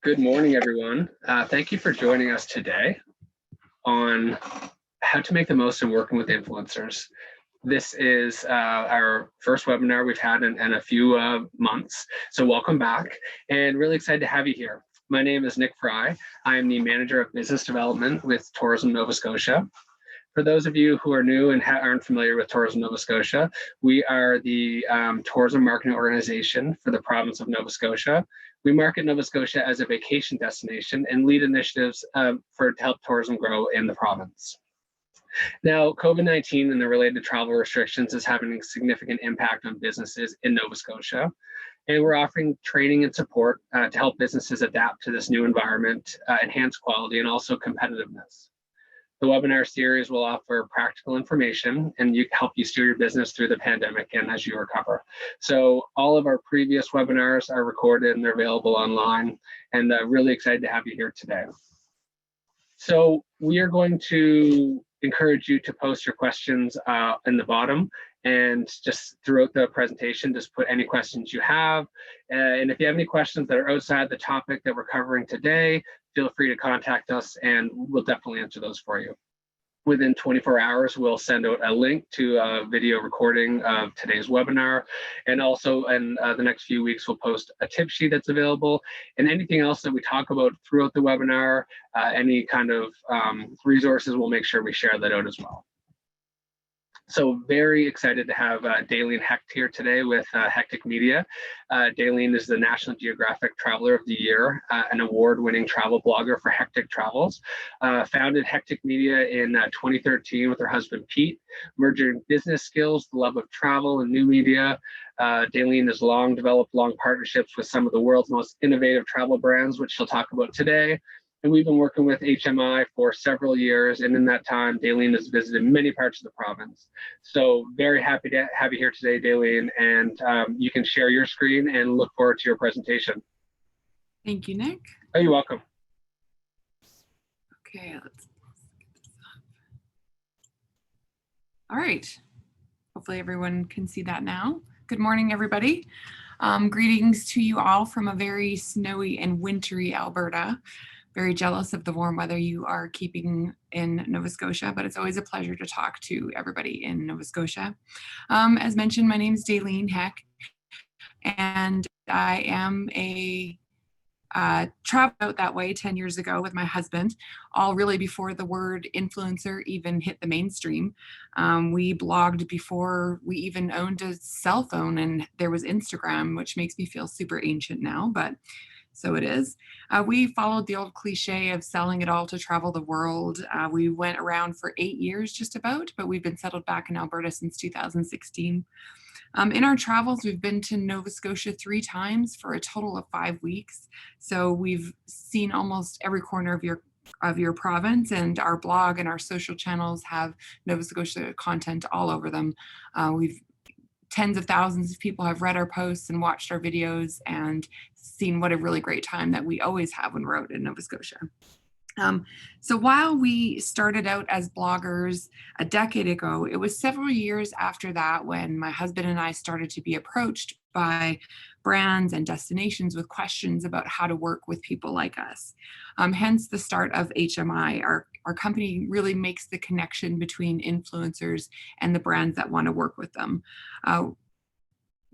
Good morning, everyone. Thank you for joining us today on how to make the most of working with influencers. This is our first webinar we've had in a few months, so welcome back and really excited to have you here. My name is Nick Fry. I am the Manager of Business Development with Tourism Nova Scotia. For those of you who are new and aren't familiar with Tourism Nova Scotia, we are the tourism marketing organization for the province of Nova Scotia. We market Nova Scotia as a vacation destination and lead initiatives to help tourism grow in the province. Now, COVID-19 and the related travel restrictions is having a significant impact on businesses in Nova Scotia. And we're offering training and support to help businesses adapt to this new environment, enhance quality, and also competitiveness. The webinar series will offer practical information and help you steer your business through the pandemic and as you recover. So all of our previous webinars are recorded and they're available online, and really excited to have you here today. So we are going to encourage you to post your questions in the bottom, and just throughout the presentation, just put any questions you have. And if you have any questions that are outside the topic that we're covering today, feel free to contact us and we'll definitely answer those for you. Within 24 hours, we'll send out a link to a video recording of today's webinar. And also in the next few weeks, we'll post a tip sheet that's available, and anything else that we talk about throughout the webinar, any kind of resources, we'll make sure we share that out as well. So very excited to have Daleen Hecht here today with Hectic Media. Daleen is the National Geographic Traveler of the Year, an award-winning travel blogger for Hectic Travels. Founded Hectic Media in 2013 with her husband Pete, merging business skills, the love of travel, and new media. Daleen has long developed partnerships with some of the world's most innovative travel brands, which she'll talk about today. And we've been working with HMI for several years, and in that time, Daleen has visited many parts of the province. So very happy to have you here today, Daleen, and you can share your screen and look forward to your presentation. Thank you, Nick. Oh, you're welcome. Okay, let's get this up. All right, hopefully everyone can see that now. Good morning, everybody. Greetings to you all from a very snowy and wintry Alberta. Very jealous of the warm weather you are keeping in Nova Scotia, but it's always a pleasure to talk to everybody in Nova Scotia. As mentioned, my name is Daleen Hecht, and I am a traveled out that way 10 years ago with my husband, all really before the word influencer even hit the mainstream. We blogged before we even owned a cell phone, and there was Instagram, which makes me feel super ancient now, but so it is. We followed the old cliche of selling it all to travel the world. We went around for 8 years just about, but we've been settled back in Alberta since 2016. In our travels, we've been to Nova Scotia 3 times for a total of 5 weeks. So we've seen almost every corner of your province, and our blog and our social channels have Nova Scotia content all over them. Tens of thousands of people have read our posts and watched our videos and seen what a really great time that we always have when we're out in Nova Scotia. So while we started out as bloggers a decade ago, it was several years after that when my husband and I started to be approached by brands and destinations with questions about how to work with people like us. Hence the start of HMI. Our company really makes the connection between influencers and the brands that want to work with them.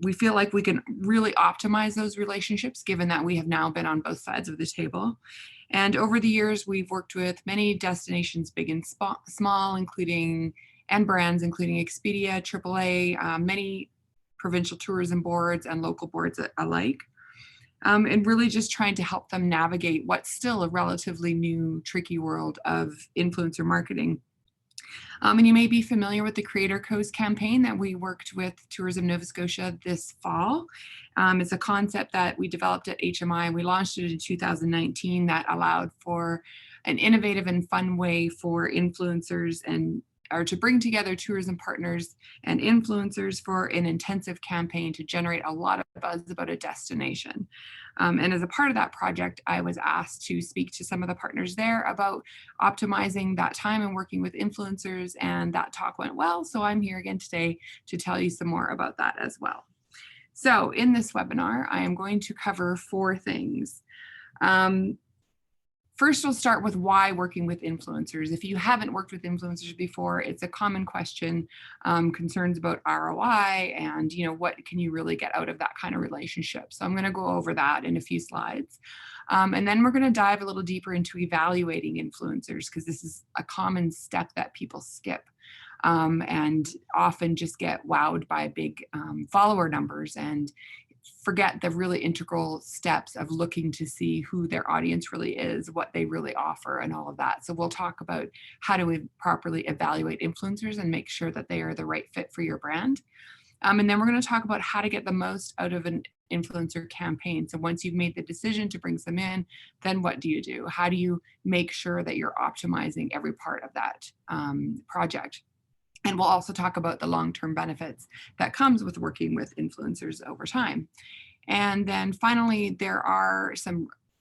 We feel like we can really optimize those relationships given that we have now been on both sides of the table. And over the years, we've worked with many destinations, big and small, and brands, including Expedia, AAA, many provincial tourism boards and local boards alike. And really just trying to help them navigate what's still a relatively new, tricky world of influencer marketing. And you may be familiar with the Creator Coast campaign that we worked with Tourism Nova Scotia this fall. It's a concept that we developed at HMI, and we launched it in 2019 that allowed for an innovative and fun way for influencers or to bring together tourism partners and influencers for an intensive campaign to generate a lot of buzz about a destination. And as a part of that project, I was asked to speak to some of the partners there about optimizing that time and working with influencers, and that talk went well. So I'm here again today to tell you some more about that as well. So in this webinar, I am going to cover 4 things. First, we'll start with why working with influencers. If you haven't worked with influencers before, it's a common question, concerns about ROI and, what can you really get out of that kind of relationship? So I'm going to go over that in a few slides. And then we're going to dive a little deeper into evaluating influencers, because this is a common step that people skip. And often just get wowed by big follower numbers and forget the really integral steps of looking to see who their audience really is, what they really offer, and all of that. So we'll talk about how do we properly evaluate influencers and make sure that they are the right fit for your brand. And then we're going to talk about how to get the most out of an influencer campaign. So once you've made the decision to bring them in, then what do you do? How do you make sure that you're optimizing every part of that project? And we'll also talk about the long-term benefits that comes with working with influencers over time. And then finally, there are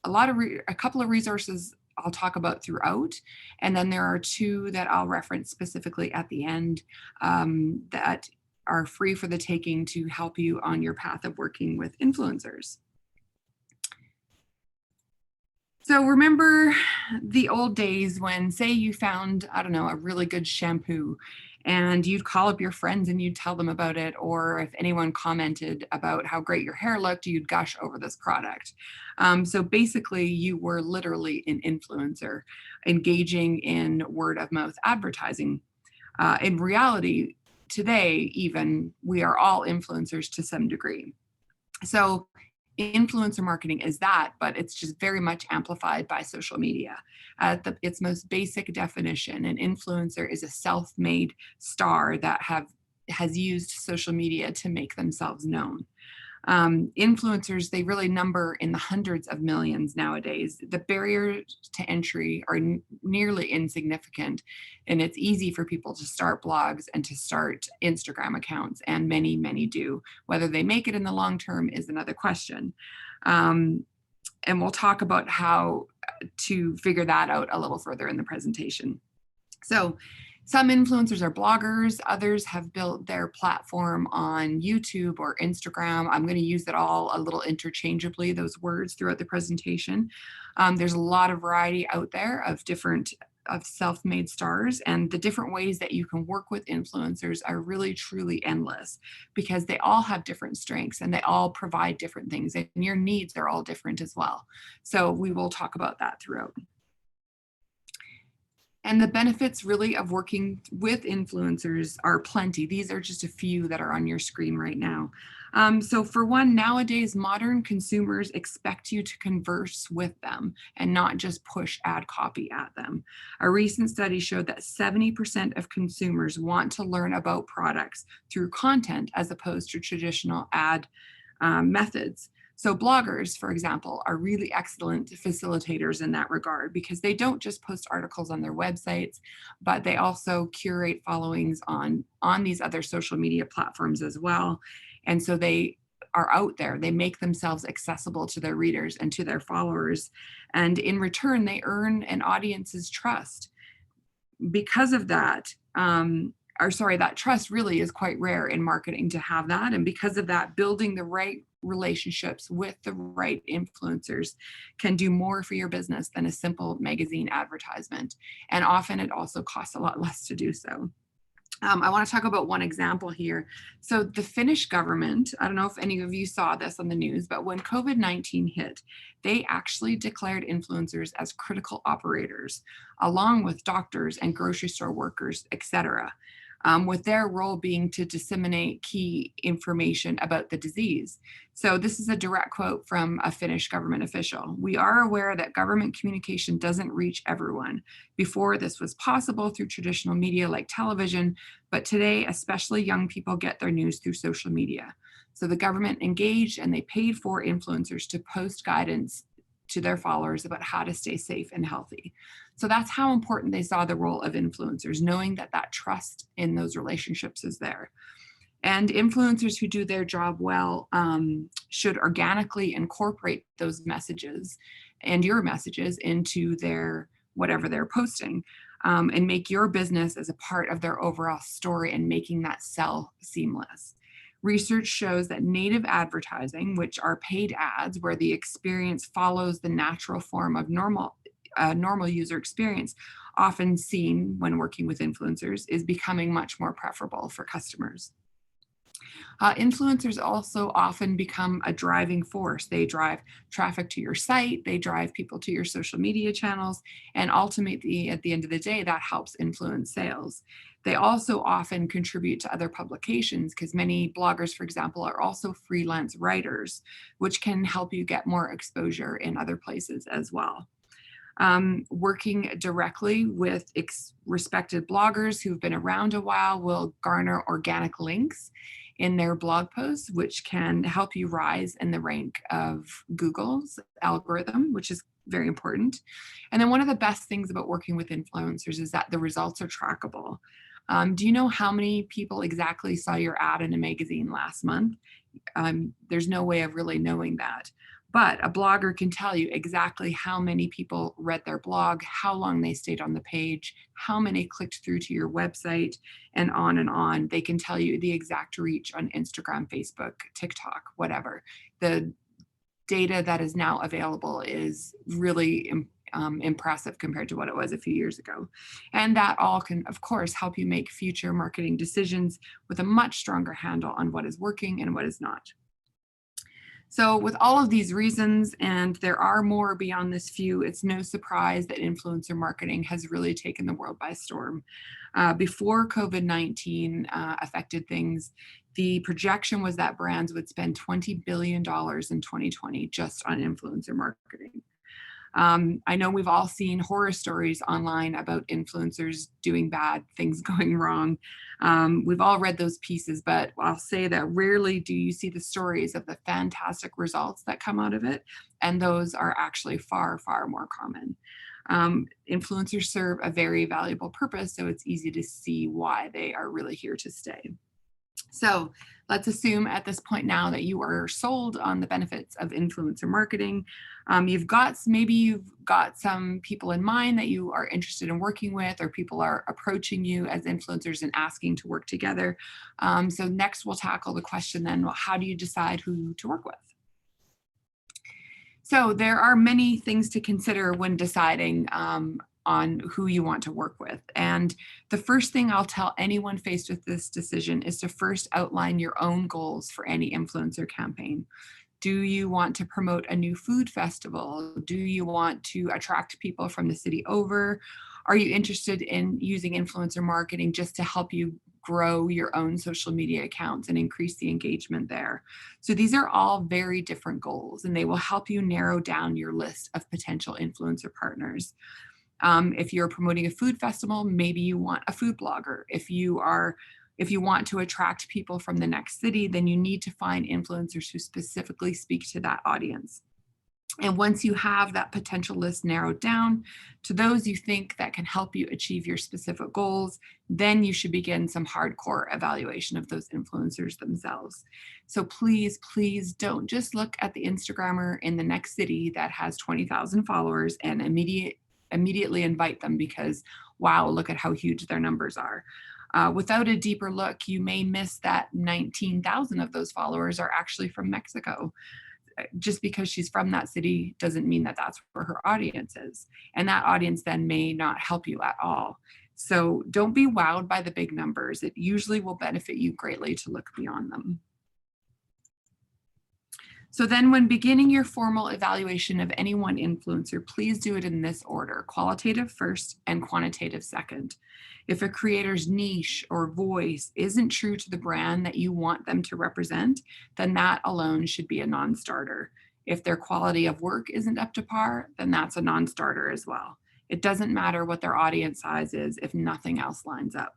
a couple of resources I'll talk about throughout. And then there are two that I'll reference specifically at the end that are free for the taking to help you on your path of working with influencers. So remember the old days when, say, you found, I don't know, a really good shampoo, and you'd call up your friends and you'd tell them about it, or if anyone commented about how great your hair looked, you'd gush over this product. So basically, you were literally an influencer engaging in word of mouth advertising. In reality, today, even, we are all influencers to some degree. So influencer marketing is that, but it's just very much amplified by social media. At its most basic definition, an influencer is a self-made star that has used social media to make themselves known. Influencers, they really number in the hundreds of millions nowadays. The barriers to entry are nearly insignificant, and it's easy for people to start blogs and to start Instagram accounts, and many, many do. Whether they make it in the long term is another question. And we'll talk about how to figure that out a little further in the presentation. So some influencers are bloggers, others have built their platform on YouTube or Instagram. I'm going to use it all a little interchangeably, those words, throughout the presentation. There's a lot of variety out there of self-made stars, and the different ways that you can work with influencers are really truly endless, because they all have different strengths and they all provide different things, and your needs are all different as well. So we will talk about that throughout. And the benefits really of working with influencers are plenty. These are just a few that are on your screen right now. So for one, nowadays, modern consumers expect you to converse with them and not just push ad copy at them. A recent study showed that 70% of consumers want to learn about products through content as opposed to traditional ad methods. So bloggers, for example, are really excellent facilitators in that regard, because they don't just post articles on their websites, but they also curate followings on these other social media platforms as well. And so they are out there. They make themselves accessible to their readers and to their followers. And in return, they earn an audience's trust. Because of that, that trust really is quite rare in marketing to have that. And because of that, building the right relationships with the right influencers can do more for your business than a simple magazine advertisement. And often it also costs a lot less to do so. I want to talk about one example here. So the Finnish government, I don't know if any of you saw this on the news, but when COVID-19 hit, they actually declared influencers as critical operators, along with doctors and grocery store workers, etc., with their role being to disseminate key information about the disease. So this is a direct quote from a Finnish government official. "We are aware that government communication doesn't reach everyone. Before, this was possible through traditional media like television, but today, especially young people get their news through social media." So the government engaged and they paid for influencers to post guidance to their followers about how to stay safe and healthy. So that's how important they saw the role of influencers, knowing that that trust in those relationships is there. And influencers who do their job well should organically incorporate those messages and your messages into their whatever they're posting, and make your business as a part of their overall story and making that sell seamless. Research shows that native advertising, which are paid ads where the experience follows the natural form of normal user experience, often seen when working with influencers, is becoming much more preferable for customers. Influencers also often become a driving force. They drive traffic to your site, they drive people to your social media channels, and ultimately, at the end of the day, that helps influence sales. They also often contribute to other publications because many bloggers, for example, are also freelance writers, which can help you get more exposure in other places as well. Working directly with respected bloggers who've been around a while will garner organic links in their blog posts, which can help you rise in the rank of Google's algorithm, which is very important. And then one of the best things about working with influencers is that the results are trackable. Do you know how many people exactly saw your ad in a magazine last month? There's no way of really knowing that. But a blogger can tell you exactly how many people read their blog, how long they stayed on the page, how many clicked through to your website, and on and on. They can tell you the exact reach on Instagram, Facebook, TikTok, whatever. The data that is now available is really impressive compared to what it was a few years ago. And that all can, of course, help you make future marketing decisions with a much stronger handle on what is working and what is not. So with all of these reasons, and there are more beyond this few, it's no surprise that influencer marketing has really taken the world by storm. Before COVID-19 affected things, the projection was that brands would spend $20 billion in 2020 just on influencer marketing. I know we've all seen horror stories online about influencers doing bad things going wrong. We've all read those pieces, but I'll say that rarely do you see the stories of the fantastic results that come out of it. And those are actually far, far more common. Influencers serve a very valuable purpose, so it's easy to see why they are really here to stay. So let's assume at this point now that you are sold on the benefits of influencer marketing. Maybe you've got some people in mind that you are interested in working with, or people are approaching you as influencers and asking to work together. So next we'll tackle the question then, well, how do you decide who to work with? So there are many things to consider when deciding on who you want to work with. And the first thing I'll tell anyone faced with this decision is to first outline your own goals for any influencer campaign. Do you want to promote a new food festival? Do you want to attract people from the city over? Are you interested in using influencer marketing just to help you grow your own social media accounts and increase the engagement there? So these are all very different goals, and they will help you narrow down your list of potential influencer partners. If you're promoting a food festival, maybe you want a food blogger. If you want to attract people from the next city, then you need to find influencers who specifically speak to that audience. And once you have that potential list narrowed down to those you think that can help you achieve your specific goals, then you should begin some hardcore evaluation of those influencers themselves. So please, please don't just look at the Instagrammer in the next city that has 20,000 followers and immediately invite them because, wow, look at how huge their numbers are. Without a deeper look, you may miss that 19,000 of those followers are actually from Mexico. Just because she's from that city doesn't mean that that's where her audience is. And that audience then may not help you at all. So don't be wowed by the big numbers. It usually will benefit you greatly to look beyond them. So then when beginning your formal evaluation of any one influencer, please do it in this order: qualitative first and quantitative second. If a creator's niche or voice isn't true to the brand that you want them to represent, then that alone should be a non-starter. If their quality of work isn't up to par, then that's a non-starter as well. It doesn't matter what their audience size is if nothing else lines up.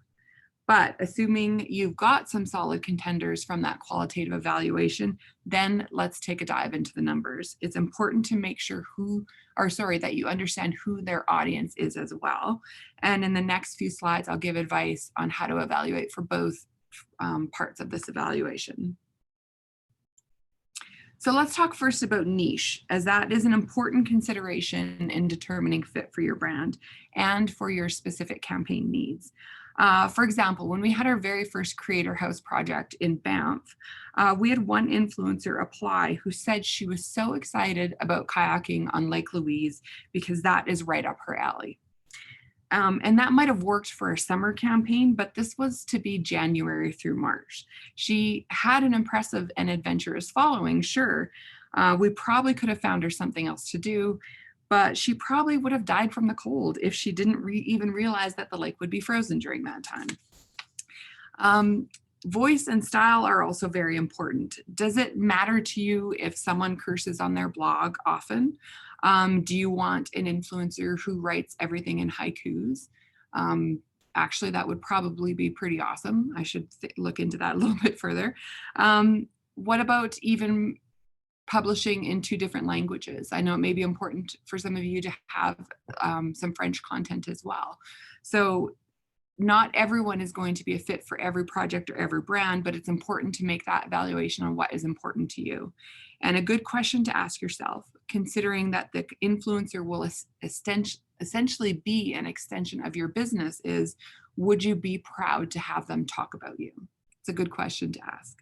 But assuming you've got some solid contenders from that qualitative evaluation, then let's take a dive into the numbers. It's important to make sure that you understand who their audience is as well. And in the next few slides, I'll give advice on how to evaluate for both parts of this evaluation. So let's talk first about niche, as that is an important consideration in determining fit for your brand and for your specific campaign needs. For example, when we had our very first Creator House project in Banff, we had one influencer apply who said she was so excited about kayaking on Lake Louise because that is right up her alley. And that might have worked for a summer campaign, but this was to be January through March. She had an impressive and adventurous following, sure. We probably could have found her something else to do, but she probably would have died from the cold if she didn't even realize that the lake would be frozen during that time. Voice and style are also very important. Does it matter to you if someone curses on their blog often? Do you want an influencer who writes everything in haikus? Actually, that would probably be pretty awesome. I should look into that a little bit further. What about even publishing in 2 different languages? I know it may be important for some of you to have some French content as well. So not everyone is going to be a fit for every project or every brand, but it's important to make that evaluation on what is important to you. And a good question to ask yourself, considering that the influencer will essentially be an extension of your business, is would you be proud to have them talk about you? It's a good question to ask.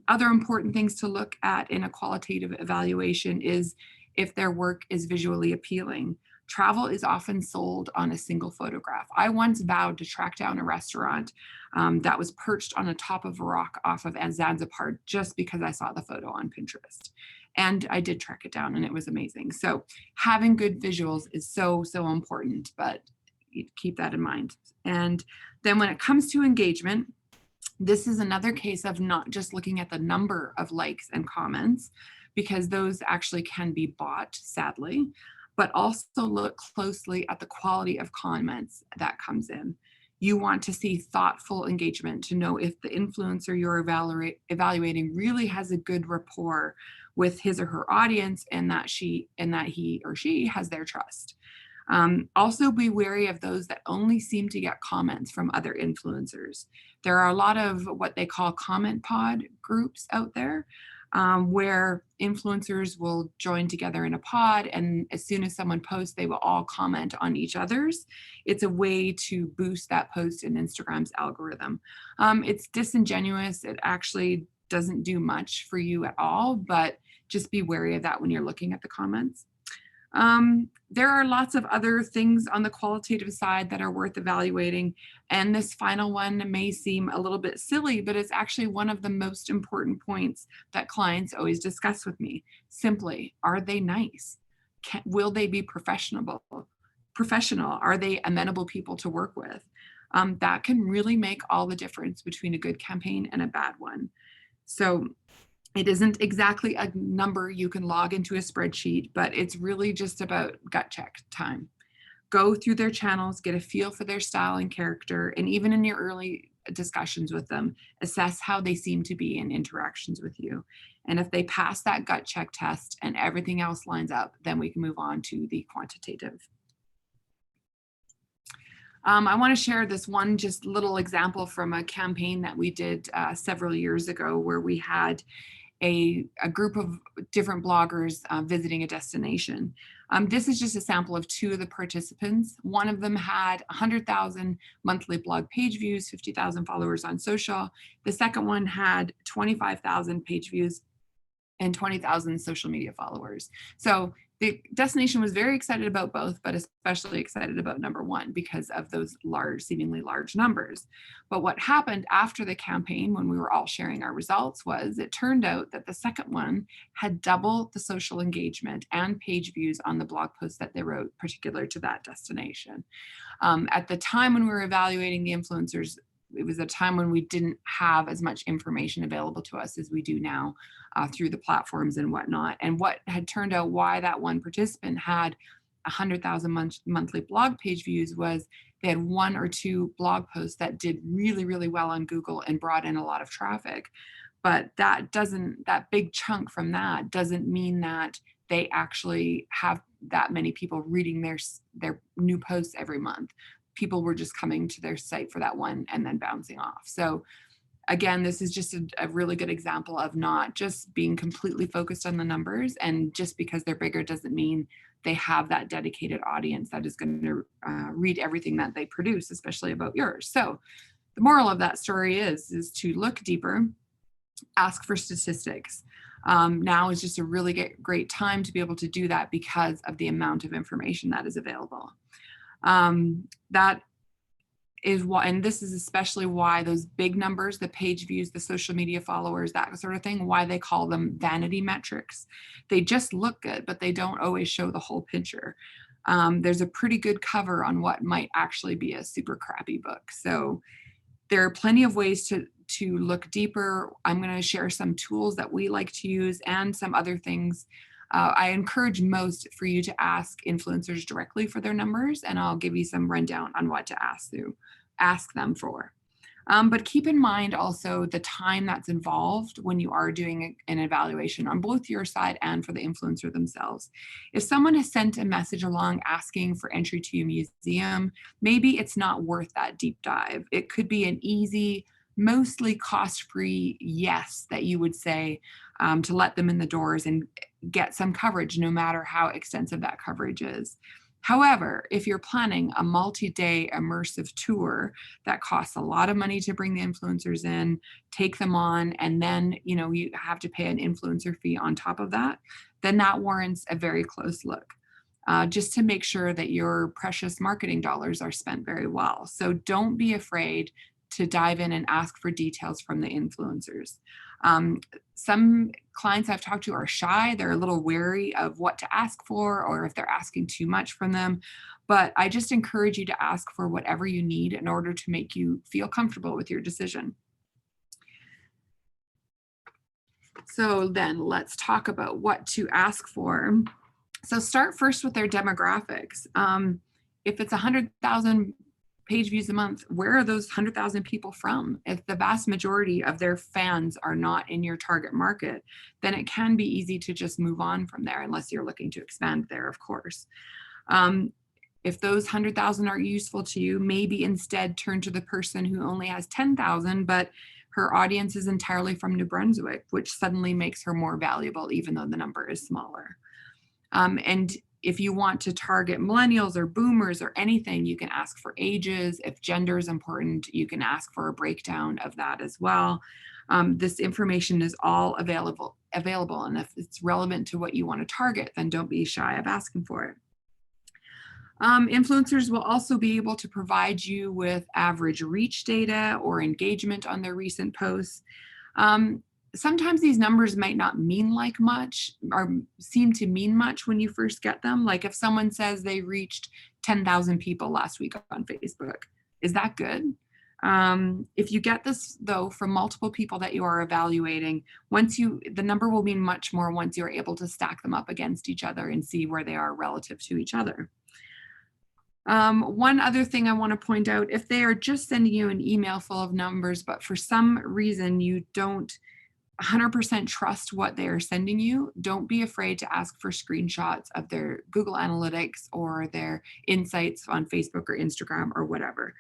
Other important things to look at in a qualitative evaluation is if their work is visually appealing. Travel is often sold on a single photograph. I once vowed to track down a restaurant that was perched on the top of a rock off of Zanzibar just because I saw the photo on Pinterest. And I did track it down and it was amazing. So having good visuals is so, so important, but keep that in mind. And then when it comes to engagement, this is another case of not just looking at the number of likes and comments, because those actually can be bought, sadly, but also look closely at the quality of comments that comes in. You want to see thoughtful engagement to know if the influencer you're evaluating really has a good rapport with his or her audience, and that he or she has their trust. Also be wary of those that only seem to get comments from other influencers. There are a lot of what they call comment pod groups out there, where influencers will join together in a pod, and as soon as someone posts, they will all comment on each other's. It's a way to boost that post in Instagram's algorithm. It's disingenuous. It actually doesn't do much for you at all, but just be wary of that when you're looking at the comments. There are lots of other things on the qualitative side that are worth evaluating. And this final one may seem a little bit silly, but it's actually one of the most important points that clients always discuss with me. Simply, are they nice? Will they be professional? Are they amenable people to work with? That can really make all the difference between a good campaign and a bad one. So it isn't exactly a number you can log into a spreadsheet, but it's really just about gut check time. Go through their channels, get a feel for their style and character, and even in your early discussions with them, assess how they seem to be in interactions with you. And if they pass that gut check test and everything else lines up, then we can move on to the quantitative. I want to share this one just little example from a campaign that we did several years ago, where we had a group of different bloggers visiting a destination. This is just a sample of 2 of the participants. One of them had 100,000 monthly blog page views, 50,000 followers on social. The second one had 25,000 page views and 20,000 social media followers. So the destination was very excited about both, but especially excited about number 1 because of those seemingly large numbers. But what happened after the campaign, when we were all sharing our results, was it turned out that the second one had double the social engagement and page views on the blog post that they wrote particular to that destination. At the time when we were evaluating the influencers, it was a time when we didn't have as much information available to us as we do now through the platforms and whatnot. And what had turned out why that one participant had 100,000 monthly blog page views was they had 1 or 2 blog posts that did really, really well on Google and brought in a lot of traffic. But that big chunk from that doesn't mean that they actually have that many people reading their new posts every month. People were just coming to their site for that one and then bouncing off. So again, this is just a really good example of not just being completely focused on the numbers, and just because they're bigger doesn't mean they have that dedicated audience that is going to read everything that they produce, especially about yours. So the moral of that story is to look deeper, ask for statistics. Now is just a really great time to be able to do that because of the amount of information that is available. That is why, and this is especially why those big numbers, the page views, the social media followers, that sort of thing, why they call them vanity metrics. They just look good, but they don't always show the whole picture. There's a pretty good cover on what might actually be a super crappy book. So there are plenty of ways to look deeper. I'm going to share some tools that we like to use and some other things. I encourage most for you to ask influencers directly for their numbers, and I'll give you some rundown on what to ask them for. But keep in mind also the time that's involved when you are doing an evaluation on both your side and for the influencer themselves. If someone has sent a message along asking for entry to a museum, maybe it's not worth that deep dive. It could be an easy, mostly cost-free yes that you would say to let them in the doors and get some coverage, no matter how extensive that coverage is. However, if you're planning a multi-day immersive tour that costs a lot of money to bring the influencers in, take them on, and then you have to pay an influencer fee on top of that, then that warrants a very close look. Just to make sure that your precious marketing dollars are spent very well. So don't be afraid to dive in and ask for details from the influencers. Some clients I've talked to are shy. They're a little wary of what to ask for or if they're asking too much from them. But I just encourage you to ask for whatever you need in order to make you feel comfortable with your decision. So then let's talk about what to ask for. So start first with their demographics. If it's 100,000 page views a month, where are those 100,000 people from? If the vast majority of their fans are not in your target market, then it can be easy to just move on from there, unless you're looking to expand there, of course. If those 100,000 aren't useful to you, maybe instead turn to the person who only has 10,000, but her audience is entirely from New Brunswick, which suddenly makes her more valuable, even though the number is smaller. And if you want to target millennials or boomers or anything, you can ask for ages. If gender is important, you can ask for a breakdown of that as well. This information is all available. And if it's relevant to what you want to target, then don't be shy of asking for it. Influencers will also be able to provide you with average reach data or engagement on their recent posts. Sometimes these numbers might not mean like much or seem to mean much when you first get them. Like if someone says they reached 10,000 people last week on Facebook, is that good? If you get this though from multiple people that you are evaluating, the number will mean much more once you're able to stack them up against each other and see where they are relative to each other. One other thing I want to point out, if they are just sending you an email full of numbers, but for some reason you don't 100% trust what they are sending you, don't be afraid to ask for screenshots of their Google Analytics or their insights on Facebook or Instagram or whatever.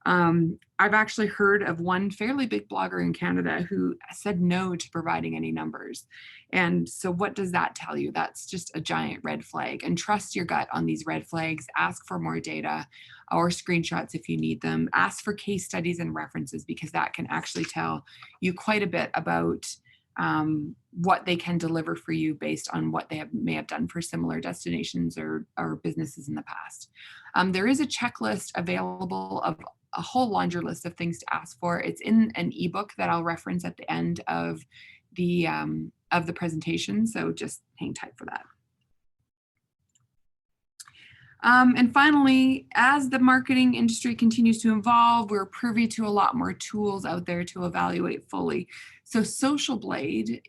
I've actually heard of one fairly big blogger in Canada who said no to providing any numbers. And so what does that tell you? That's just a giant red flag. And trust your gut on these red flags. Ask for more data or screenshots if you need them. Ask for case studies and references, because that can actually tell you quite a bit about what they can deliver for you based on what they may have done for similar destinations or businesses in the past. There is a checklist available of a whole laundry list of things to ask for. It's in an ebook that I'll reference at the end of the presentation, so just hang tight for that. And finally, as the marketing industry continues to evolve, we're privy to a lot more tools out there to evaluate fully. So Social Blade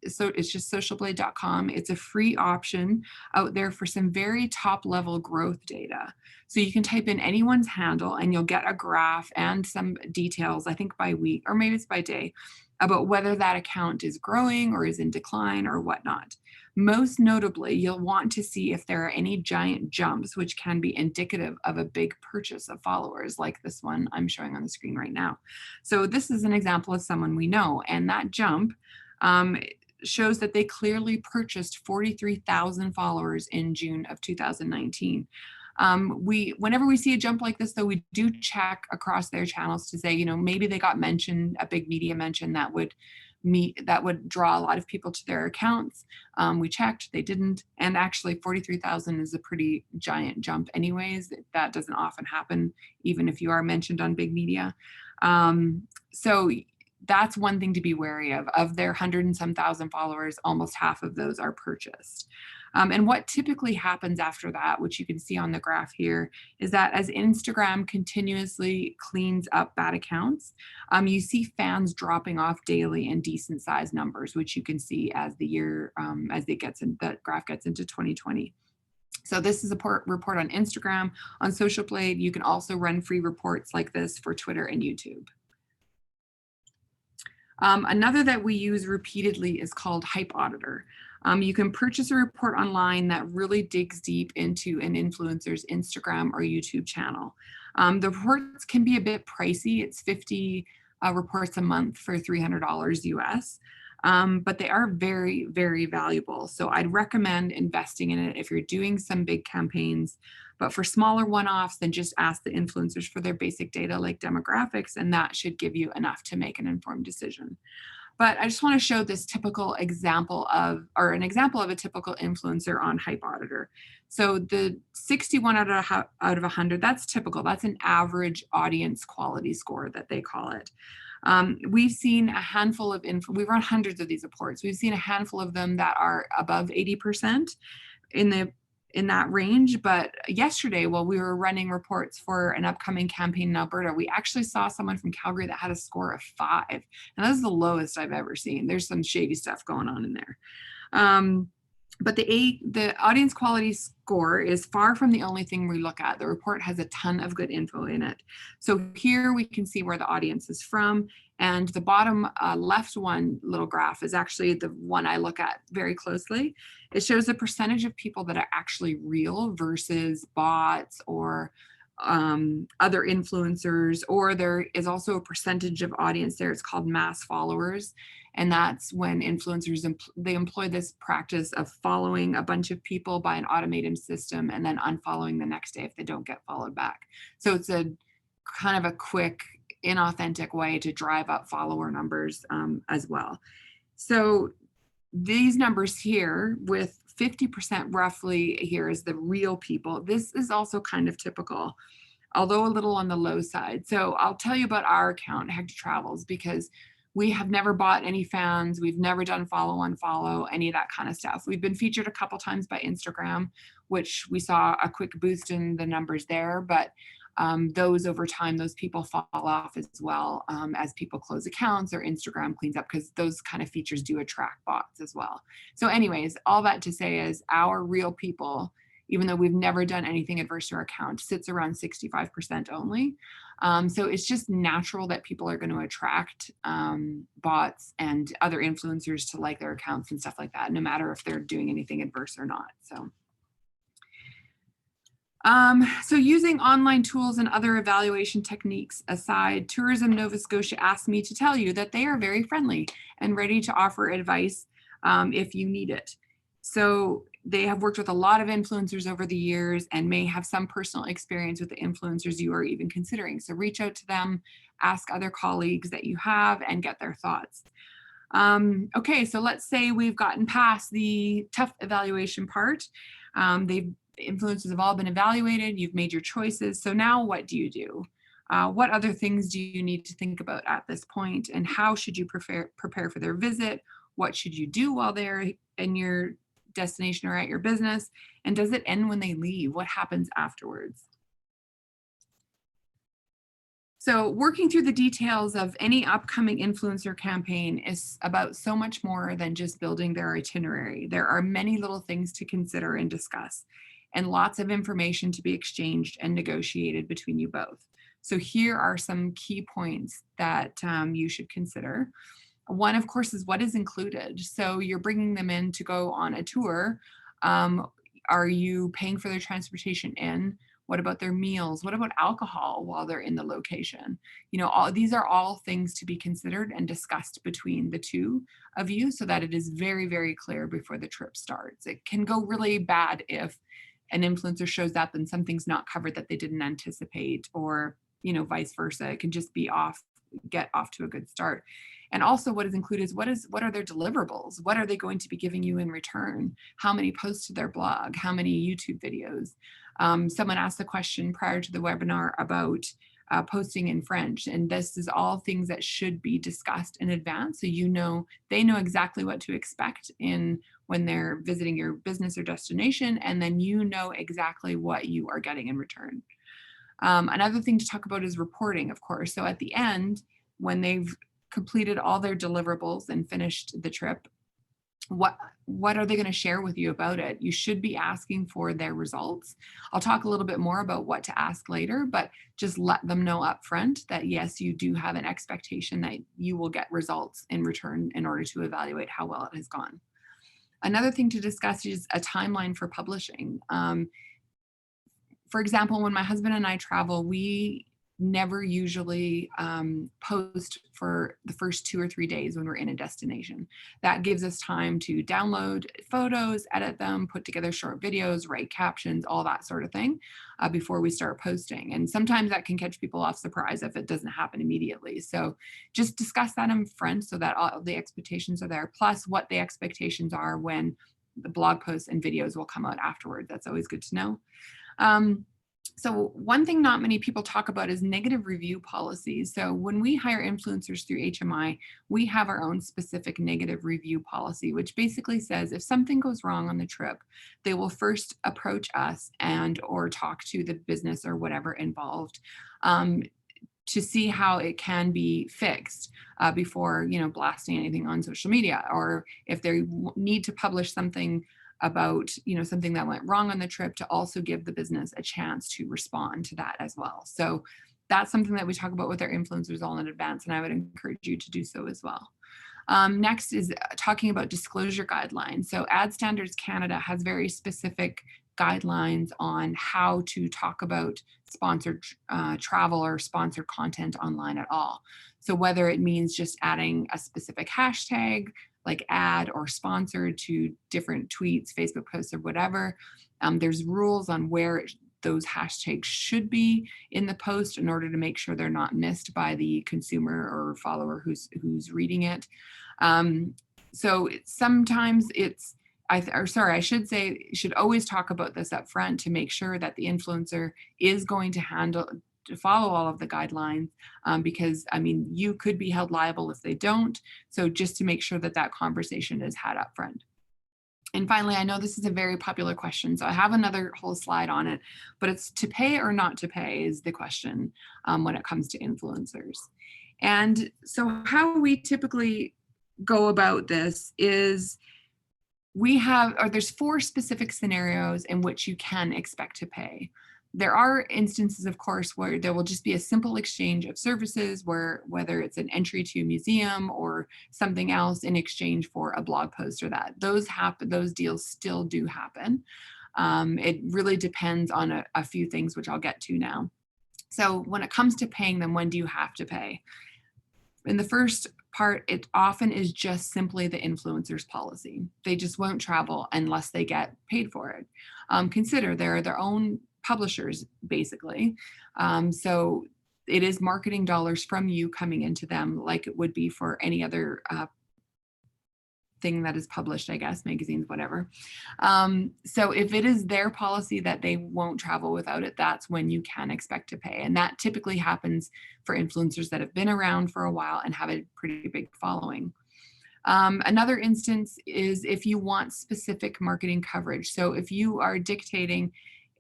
it's just socialblade.com. It's a free option out there for some very top level growth data. So you can type in anyone's handle and you'll get a graph and some details, I think by week, or maybe it's by day, about whether that account is growing or is in decline or whatnot. Most notably, you'll want to see if there are any giant jumps, which can be indicative of a big purchase of followers, like this one I'm showing on the screen right now. So this is an example of someone we know, and that jump shows that they clearly purchased 43,000 followers in June of 2019. Whenever we see a jump like this, though, we do check across their channels to say, maybe they got mentioned, a big media mention that would draw a lot of people to their accounts. We checked, they didn't. And actually 43,000 is a pretty giant jump anyways. That doesn't often happen, even if you are mentioned on big media. So that's one thing to be wary of. Of their 100 and some thousand followers, almost half of those are purchased. And what typically happens after that, which you can see on the graph here, is that as Instagram continuously cleans up bad accounts, you see fans dropping off daily in decent sized numbers, which you can see as the year, the graph gets into 2020. So this is a report on Instagram. On Social Blade, you can also run free reports like this for Twitter and YouTube. Another that we use repeatedly is called Hype Auditor. You can purchase a report online that really digs deep into an influencer's Instagram or YouTube channel. The reports can be a bit pricey. It's 50 reports a month for $300 US, but they are very, very valuable. So I'd recommend investing in it if you're doing some big campaigns. But for smaller one-offs, then just ask the influencers for their basic data like demographics, and that should give you enough to make an informed decision. But I just want to show this typical example of, or an example of a typical influencer on Hype Auditor. So the 61 out of 100, that's typical. That's an average audience quality score that they call it. We've seen a handful of, we've run hundreds of these reports. We've seen a handful of them that are above 80% in that range. But yesterday, while we were running reports for an upcoming campaign in Alberta, we actually saw someone from Calgary that had a score of 5. And that's the lowest I've ever seen. There's some shady stuff going on in there. But the audience quality score is far from the only thing we look at. The report has a ton of good info in it. So here we can see where the audience is from. And the bottom left one little graph is actually the one I look at very closely. It shows the percentage of people that are actually real versus bots or other influencers, or there is also a percentage of audience there. It's called mass followers. And that's when influencers, they employ this practice of following a bunch of people by an automated system and then unfollowing the next day if they don't get followed back. So it's a kind of a quick, inauthentic way to drive up follower numbers as well. So these numbers here with 50% roughly here is the real people. This is also kind of typical, although a little on the low side. So I'll tell you about our account, Hector Travels, because we have never bought any fans. We've never done follow, unfollow, any of that kind of stuff. We've been featured a couple times by Instagram, which we saw a quick boost in the numbers there, but those over time, those people fall off as well as people close accounts or Instagram cleans up, because those kind of features do attract bots as well. So anyways, all that to say is our real people, even though we've never done anything adverse to our account, sits around 65% only. So it's just natural that people are going to attract bots and other influencers to like their accounts and stuff like that, no matter if they're doing anything adverse or not. So using online tools and other evaluation techniques aside, Tourism Nova Scotia asked me to tell you that they are very friendly and ready to offer advice if you need it. So they have worked with a lot of influencers over the years and may have some personal experience with the influencers you are even considering. So reach out to them, ask other colleagues that you have, and get their thoughts. Okay, so let's say we've gotten past the tough evaluation part. Influencers have all been evaluated, you've made your choices. So now what do you do? What other things do you need to think about at this point? And how should you prepare for their visit? What should you do while they're in your destination or at your business? And does it end when they leave? What happens afterwards? So working through the details of any upcoming influencer campaign is about so much more than just building their itinerary. There are many little things to consider and discuss, and lots of information to be exchanged and negotiated between you both. So here are some key points that you should consider. One, of course, is what is included. So you're bringing them in to go on a tour. Are you paying for their transportation in? What about their meals? What about alcohol while they're in the location? You know, these are all things to be considered and discussed between the two of you so that it is very, very clear before the trip starts. It can go really bad if an influencer shows up and something's not covered that they didn't anticipate, or, you know, vice versa. It can just be get off to a good start. And also what is included is what are their deliverables? What are they going to be giving you in return? How many posts to their blog? How many YouTube videos? Someone asked the question prior to the webinar about posting in French. And this is all things that should be discussed in advance. So, you know, they know exactly what to expect when they're visiting your business or destination. And then you know exactly what you are getting in return. Another thing to talk about is reporting, of course. So at the end, when they've completed all their deliverables and finished the trip, what are they going to share with you about it? You should be asking for their results. I'll talk a little bit more about what to ask later, but just let them know up front that yes, you do have an expectation that you will get results in return in order to evaluate how well it has gone. Another thing to discuss is a timeline for publishing. For example, when my husband and I travel, we never usually post for the first 2 or 3 days when we're in a destination. That gives us time to download photos, edit them, put together short videos, write captions, all that sort of thing before we start posting. And sometimes that can catch people off surprise if it doesn't happen immediately. So just discuss that in front so that all the expectations are there, plus what the expectations are when the blog posts and videos will come out afterward. That's always good to know. So one thing not many people talk about is negative review policies. So when we hire influencers through HMI, we have our own specific negative review policy, which basically says if something goes wrong on the trip, they will first approach us or talk to the business or whatever involved to see how it can be fixed before, you know, blasting anything on social media, or if they need to publish something about, you know, something that went wrong on the trip, to also give the business a chance to respond to that as well. So that's something that we talk about with our influencers all in advance, and I would encourage you to do so as well. Next is talking about disclosure guidelines. So Ad Standards Canada has very specific guidelines on how to talk about sponsored travel or sponsored content online at all. So whether it means just adding a specific hashtag, like ad or sponsored, to different tweets, Facebook posts, or whatever. There's rules on where those hashtags should be in the post in order to make sure they're not missed by the consumer or follower who's reading it. So sometimes I should say, you should always talk about this up front to make sure that the influencer is going to follow all of the guidelines, because I mean, you could be held liable if they don't. So just to make sure that that conversation is had up front. And finally, I know this is a very popular question, so I have another whole slide on it, but it's to pay or not to pay is the question when it comes to influencers. And so how we typically go about this is there's 4 specific scenarios in which you can expect to pay. There are instances, of course, where there will just be a simple exchange of services, whether it's an entry to a museum or something else in exchange for a blog post or that. Those deals still do happen. It really depends on a few things, which I'll get to now. So when it comes to paying them, when do you have to pay? In the first part, it often is just simply the influencer's policy. They just won't travel unless they get paid for it. Consider they're their own publishers, basically. So it is marketing dollars from you coming into them, like it would be for any other thing that is published, I guess, magazines, whatever. So if it is their policy that they won't travel without it, that's when you can expect to pay. And that typically happens for influencers that have been around for a while and have a pretty big following. Another instance is if you want specific marketing coverage. So if you are dictating,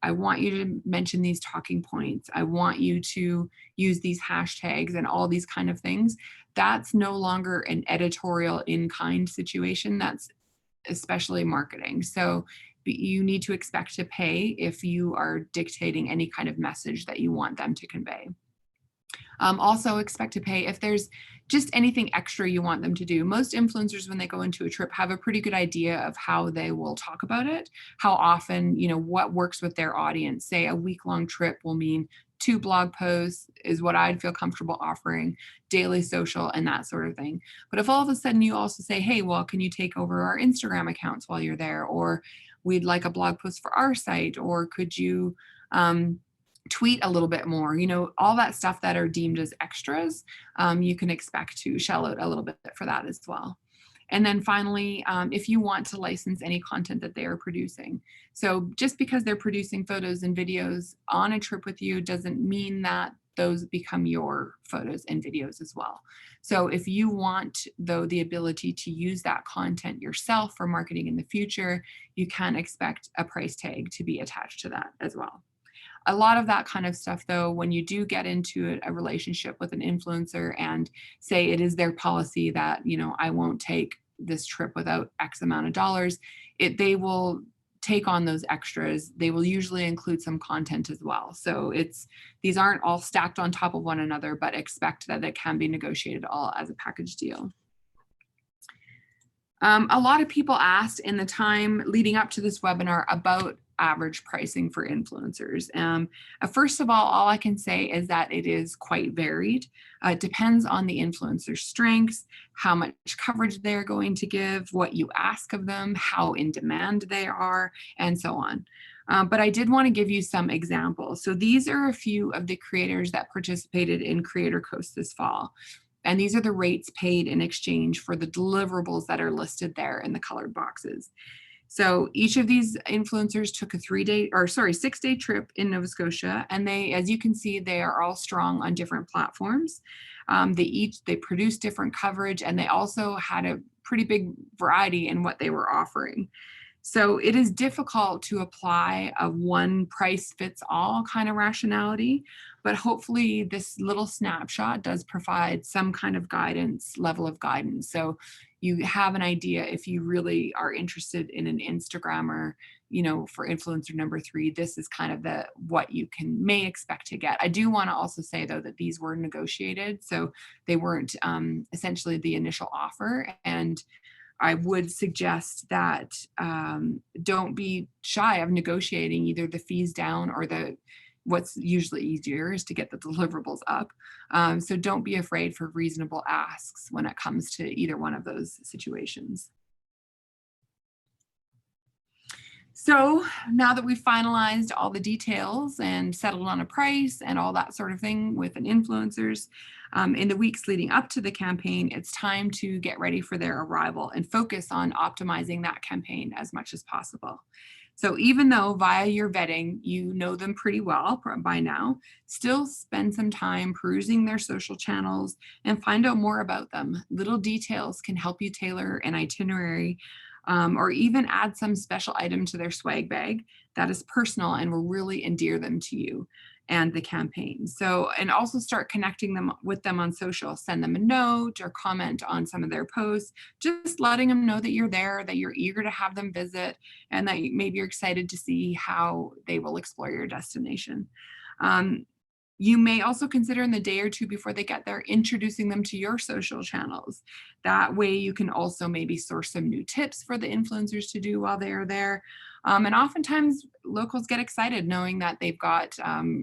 I want you to mention these talking points, I want you to use these hashtags and all these kind of things, that's no longer an editorial in-kind situation. That's especially marketing. So you need to expect to pay if you are dictating any kind of message that you want them to convey. Also expect to pay if there's just anything extra you want them to do. Most influencers, when they go into a trip, have a pretty good idea of how they will talk about it, how often, what works with their audience. Say a week-long trip will mean 2 blog posts is what I'd feel comfortable offering, daily social and that sort of thing. But if all of a sudden you also say, hey, well, can you take over our Instagram accounts while you're there? Or we'd like a blog post for our site, or could you tweet a little bit more, all that stuff that are deemed as extras, you can expect to shell out a little bit for that as well. And then finally, if you want to license any content that they are producing. So just because they're producing photos and videos on a trip with you doesn't mean that those become your photos and videos as well. So if you want, though, the ability to use that content yourself for marketing in the future, you can expect a price tag to be attached to that as well. A lot of that kind of stuff, though, when you do get into a relationship with an influencer and say it is their policy that, I won't take this trip without X amount of dollars, they will take on those extras. They will usually include some content as well. So these aren't all stacked on top of one another, but expect that it can be negotiated all as a package deal. A lot of people asked in the time leading up to this webinar about average pricing for influencers. First of all I can say is that it is quite varied. It depends on the influencer's strengths, how much coverage they're going to give, what you ask of them, how in demand they are, and so on. But I did want to give you some examples. So these are a few of the creators that participated in Creator Coast this fall. And these are the rates paid in exchange for the deliverables that are listed there in the colored boxes. So each of these influencers took a 6-day trip in Nova Scotia. And they, as you can see, they are all strong on different platforms. They produced different coverage, and they also had a pretty big variety in what they were offering. So it is difficult to apply a one price fits all kind of rationality, but hopefully this little snapshot does provide some kind of level of guidance. So you have an idea if you really are interested in an Instagrammer, for influencer number 3, this is kind of what you may expect to get. I do want to also say, though, that these were negotiated, so they weren't essentially the initial offer. And I would suggest that don't be shy of negotiating either the fees down or what's usually easier is to get the deliverables up. So don't be afraid for reasonable asks when it comes to either one of those situations. So now that we've finalized all the details and settled on a price and all that sort of thing with an influencers, in the weeks leading up to the campaign, it's time to get ready for their arrival and focus on optimizing that campaign as much as possible. So even though via your vetting, you know them pretty well by now, still spend some time perusing their social channels and find out more about them. Little details can help you tailor an itinerary or even add some special item to their swag bag that is personal and will really endear them to you and the campaign. So, and also start connecting with them on social. Send them a note or comment on some of their posts, just letting them know that you're there, that you're eager to have them visit, and that maybe you're excited to see how they will explore your destination. You may also consider in the day or two before they get there, introducing them to your social channels. That way you can also maybe source some new tips for the influencers to do while they are there. And oftentimes locals get excited knowing that they've got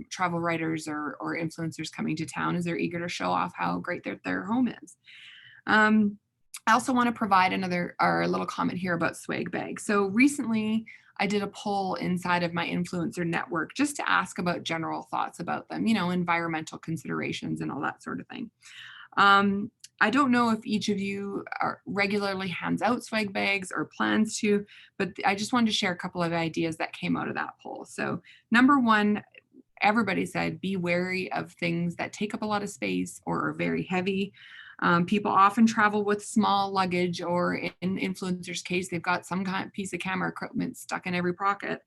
travel writers or influencers coming to town as they're eager to show off how great their home is. I also want to provide a little comment here about swag bags. So recently I did a poll inside of my influencer network just to ask about general thoughts about them, environmental considerations and all that sort of thing. I don't know if each of you regularly hands out swag bags or plans to, but I just wanted to share a couple of ideas that came out of that poll. So number one, everybody said be wary of things that take up a lot of space or are very heavy. People often travel with small luggage, or in influencers' case, they've got some kind of piece of camera equipment stuck in every pocket.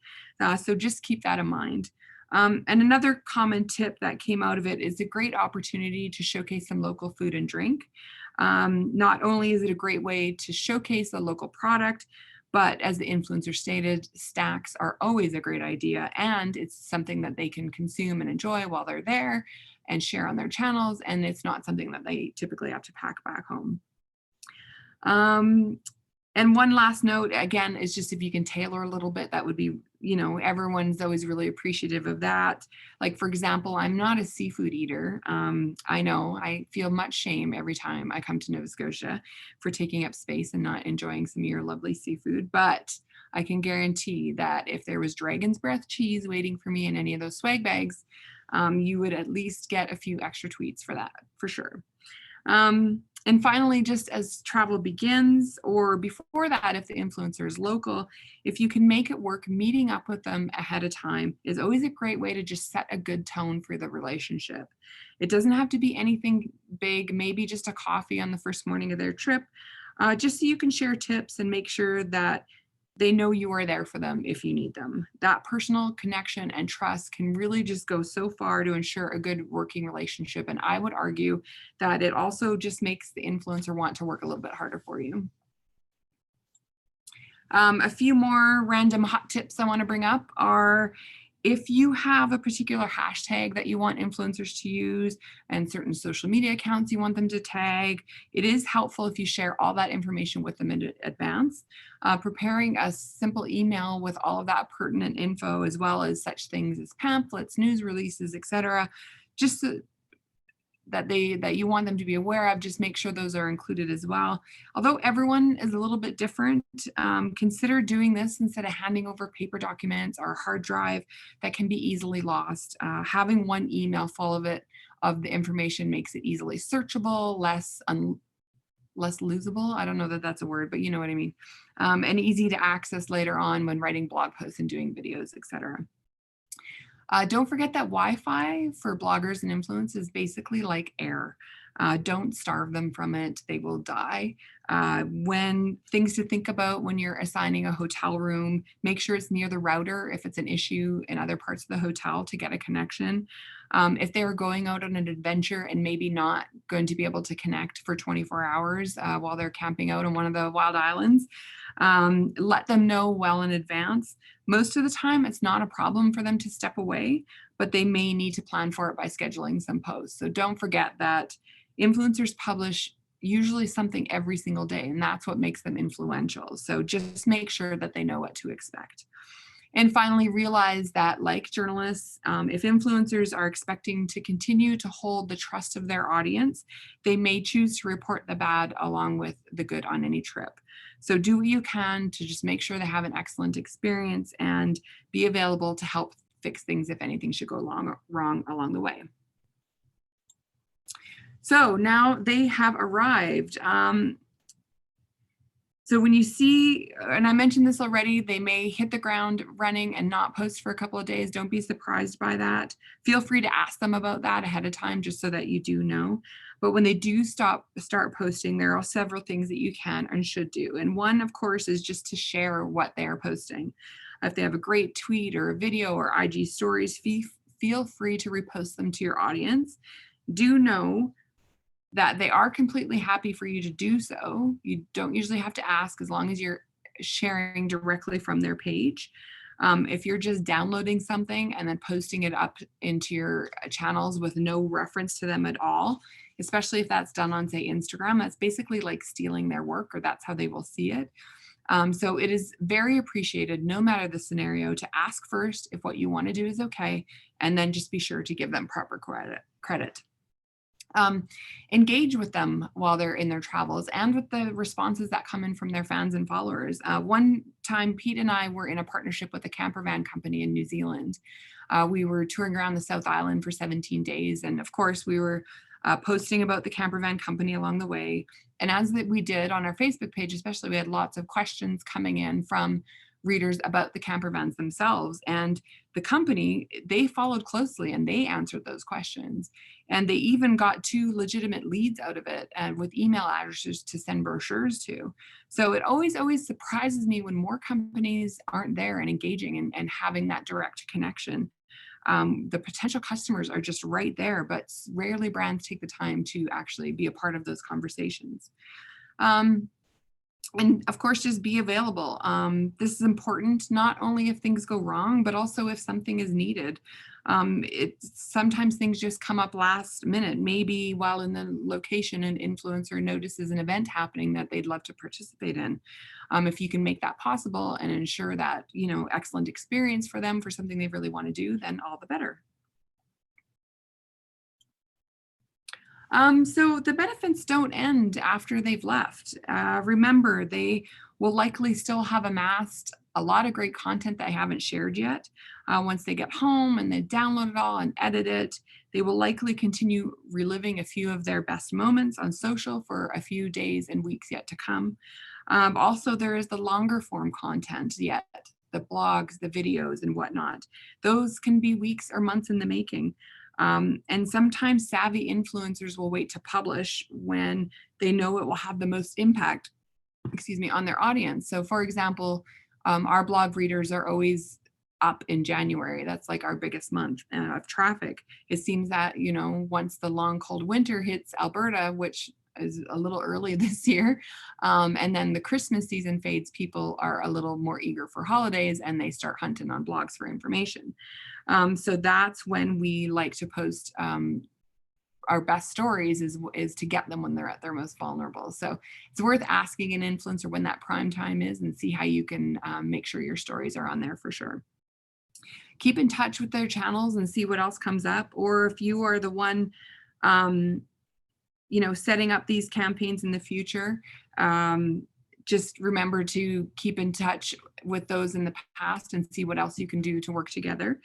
So just keep that in mind. And another common tip that came out of it is a great opportunity to showcase some local food and drink. Not only is it a great way to showcase a local product, but as the influencer stated, snacks are always a great idea, and it's something that they can consume and enjoy while they're there. and share on their channels, and it's not something that they typically have to pack back home. And one last note, again, is just if you can tailor a little bit, that would be, everyone's always really appreciative of that. Like, for example, I'm not a seafood eater. I know I feel much shame every time I come to Nova Scotia for taking up space and not enjoying some of your lovely seafood. But I can guarantee that if there was dragon's breath cheese waiting for me in any of those swag bags, you would at least get a few extra tweets for that, for sure. And finally, just as travel begins, or before that, if the influencer is local, if you can make it work, meeting up with them ahead of time is always a great way to just set a good tone for the relationship. It doesn't have to be anything big, maybe just a coffee on the first morning of their trip, just so you can share tips and make sure that they know you are there for them if you need them. That personal connection and trust can really just go so far to ensure a good working relationship. And I would argue that it also just makes the influencer want to work a little bit harder for you. A few more random hot tips I want to bring up are, if you have a particular hashtag that you want influencers to use and certain social media accounts you want them to tag, it is helpful if you share all that information with them in advance. Preparing a simple email with all of that pertinent info, as well as such things as pamphlets, news releases, etc., just so that you want them to be aware of, just make sure those are included as well. Although everyone is a little bit different, consider doing this instead of handing over paper documents or a hard drive that can be easily lost. Having one email full of the information makes it easily searchable, less losable. I don't know that that's a word, but you know what I mean. And easy to access later on when writing blog posts and doing videos, etc. Don't forget that Wi-Fi for bloggers and influencers is basically like air. Don't starve them from it. They will die. When things to think about when you're assigning a hotel room, make sure it's near the router if it's an issue in other parts of the hotel to get a connection. If they are going out on an adventure and maybe not going to be able to connect for 24 hours while they're camping out on one of the wild islands, let them know well in advance. Most of the time, it's not a problem for them to step away, but they may need to plan for it by scheduling some posts. So don't forget that influencers publish usually something every single day, and that's what makes them influential. So just make sure that they know what to expect. And finally, realize that, like journalists, if influencers are expecting to continue to hold the trust of their audience, they may choose to report the bad along with the good on any trip. So do what you can to just make sure they have an excellent experience and be available to help fix things if anything should go wrong along the way. So now they have arrived. So when you see, and I mentioned this already, they may hit the ground running and not post for a couple of days. Don't be surprised by that. Feel free to ask them about that ahead of time, just so that you do know. But when they do start posting, there are several things that you can and should do. And one, of course, is just to share what they are posting. If they have a great tweet or a video or IG stories, feel free to repost them to your audience. Do know that they are completely happy for you to do so. You don't usually have to ask, as long as you're sharing directly from their page. If you're just downloading something and then posting it up into your channels with no reference to them at all, especially if that's done on, say, Instagram, that's basically like stealing their work, or that's how they will see it. So it is very appreciated, no matter the scenario, to ask first if what you want to do is okay, and then just be sure to give them proper credit. Engage with them while they're in their travels and with the responses that come in from their fans and followers. One time, Pete and I were in a partnership with a camper van company in New Zealand. We were touring around the South Island for 17 days. And of course, we were posting about the camper van company along the way. And as we did on our Facebook page, especially, we had lots of questions coming in from readers about the camper vans themselves. And the company, they followed closely and they answered those questions. And they even got 2 legitimate leads out of it, and with email addresses to send brochures to. So it always surprises me when more companies aren't there and engaging and having that direct connection. The potential customers are just right there, but rarely brands take the time to actually be a part of those conversations. And of course, just be available. This is important not only if things go wrong, but also if something is needed. Sometimes things just come up last minute. Maybe while in the location, an influencer notices an event happening that they'd love to participate in. If you can make that possible and ensure that, excellent experience for them for something they really want to do, then all the better. So the benefits don't end after they've left. Remember, they will likely still have amassed a lot of great content that I haven't shared yet. Once they get home and they download it all and edit it, they will likely continue reliving a few of their best moments on social for a few days and weeks yet to come. Also, there is the longer form content yet, the blogs, the videos, and whatnot. Those can be weeks or months in the making. And sometimes savvy influencers will wait to publish when they know it will have the most impact, on their audience. So for example, our blog readers are always up in January. That's like our biggest month of traffic. It seems that, once the long cold winter hits Alberta, which is a little early this year, and then the Christmas season fades, people are a little more eager for holidays and they start hunting on blogs for information. So that's when we like to post our best stories is to get them when they're at their most vulnerable. So it's worth asking an influencer when that prime time is and see how you can make sure your stories are on there for sure. Keep in touch with their channels and see what else comes up. Or if you are the one, setting up these campaigns in the future, just remember to keep in touch with those in the past and see what else you can do to work together.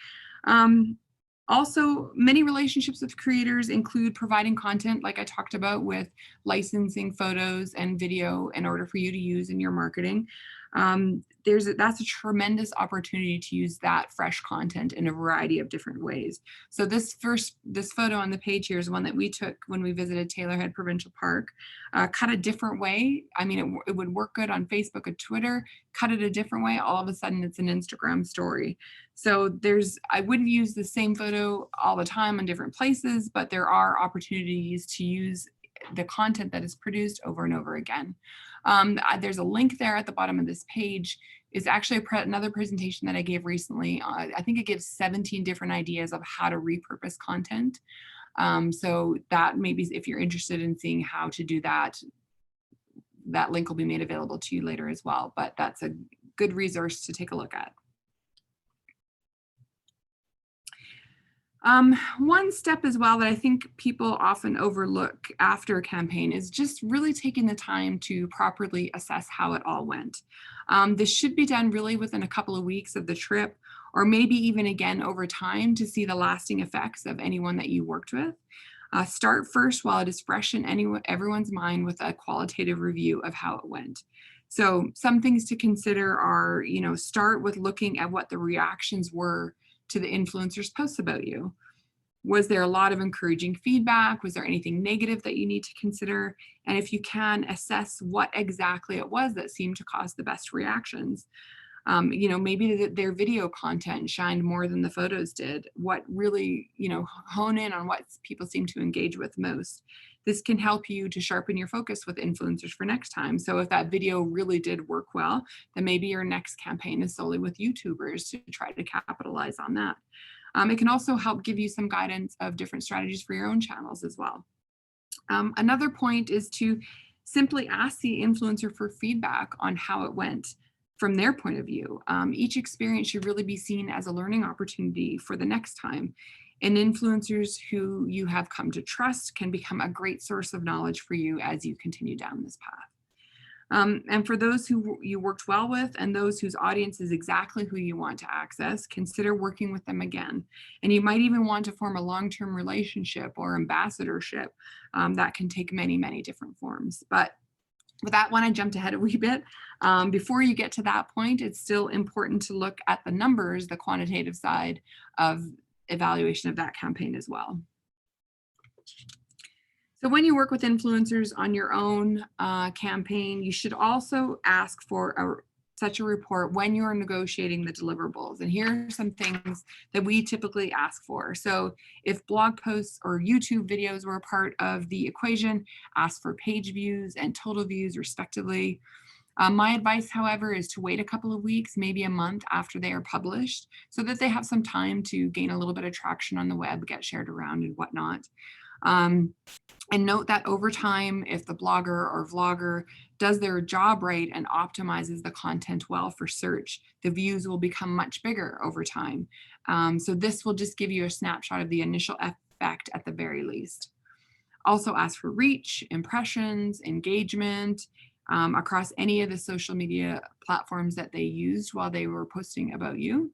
Also, many relationships with creators include providing content, like I talked about, with licensing photos and video in order for you to use in your marketing. That's a tremendous opportunity to use that fresh content in a variety of different ways. So this photo on the page here is one that we took when we visited Taylorhead Provincial Park. Cut a different way. I mean, it would work good on Facebook or Twitter. Cut it a different way. All of a sudden, it's an Instagram story. So I wouldn't use the same photo all the time in different places, but there are opportunities to use the content that is produced over and over again. There's a link there at the bottom of this page. It's actually another presentation that I gave recently. I think it gives 17 different ideas of how to repurpose content. So that maybe if you're interested in seeing how to do that, that link will be made available to you later as well. But that's a good resource to take a look at. One step as well that I think people often overlook after a campaign is just really taking the time to properly assess how it all went. This should be done really within a couple of weeks of the trip, or maybe even again over time to see the lasting effects of anyone that you worked with. Start first while it is fresh in everyone's mind with a qualitative review of how it went. So some things to consider are, start with looking at what the reactions were to the influencer's posts about you. Was there a lot of encouraging feedback? Was there anything negative that you need to consider? And if you can, assess what exactly it was that seemed to cause the best reactions. Maybe their video content shined more than the photos did. What really, hone in on what people seem to engage with most. This can help you to sharpen your focus with influencers for next time. So if that video really did work well, then maybe your next campaign is solely with YouTubers to try to capitalize on that. It can also help give you some guidance of different strategies for your own channels as well. Another point is to simply ask the influencer for feedback on how it went from their point of view. Each experience should really be seen as a learning opportunity for the next time. And influencers who you have come to trust can become a great source of knowledge for you as you continue down this path. And for those who you worked well with and those whose audience is exactly who you want to access, consider working with them again. And you might even want to form a long-term relationship or ambassadorship that can take many, many different forms. But with that one, I jumped ahead a wee bit. Before you get to that point, it's still important to look at the numbers, the quantitative side of evaluation of that campaign as well. So when you work with influencers on your own campaign, you should also ask for such a report when you're negotiating the deliverables. And here are some things that we typically ask for. So if blog posts or YouTube videos were a part of the equation, ask for page views and total views respectively. My advice, however, is to wait a couple of weeks, maybe a month after they are published, so that they have some time to gain a little bit of traction on the web, get shared around and whatnot. And note that over time, if the blogger or vlogger does their job right and optimizes the content well for search, the views will become much bigger over time. So this will just give you a snapshot of the initial effect at the very least. Also ask for reach, impressions, engagement across any of the social media platforms that they used while they were posting about you.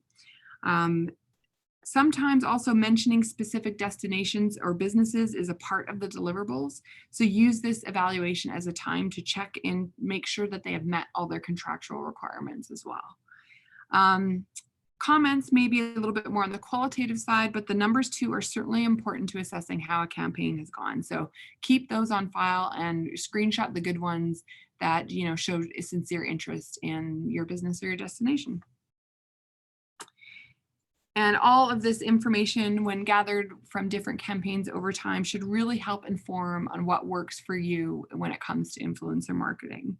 Sometimes also mentioning specific destinations or businesses is a part of the deliverables. So use this evaluation as a time to check and make sure that they have met all their contractual requirements as well. Comments may be a little bit more on the qualitative side, but the numbers too are certainly important to assessing how a campaign has gone. So keep those on file and screenshot the good ones that show a sincere interest in your business or your destination. And all of this information, when gathered from different campaigns over time, should really help inform on what works for you when it comes to influencer marketing.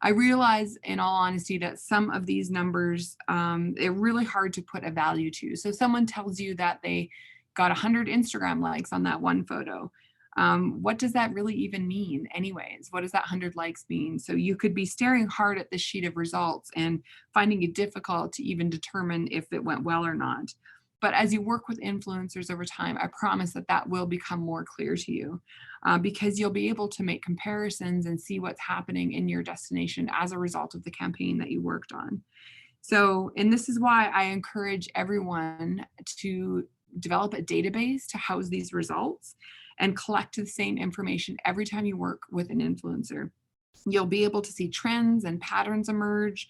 I realize, in all honesty, that some of these numbers, they're really hard to put a value to. So someone tells you that they got 100 Instagram likes on that one photo. What does that really even mean anyways? What does that 100 likes mean? So you could be staring hard at this sheet of results and finding it difficult to even determine if it went well or not. But as you work with influencers over time, I promise that that will become more clear to you because you'll be able to make comparisons and see what's happening in your destination as a result of the campaign that you worked on. So, and this is why I encourage everyone to develop a database to house these results and collect the same information every time you work with an influencer. You'll be able to see trends and patterns emerge.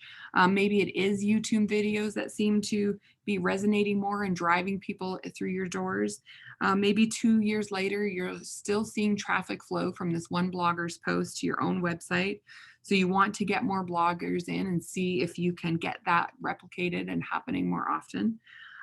Maybe it is YouTube videos that seem to be resonating more and driving people through your doors. Maybe 2 years later, you're still seeing traffic flow from this one blogger's post to your own website. So you want to get more bloggers in and see if you can get that replicated and happening more often.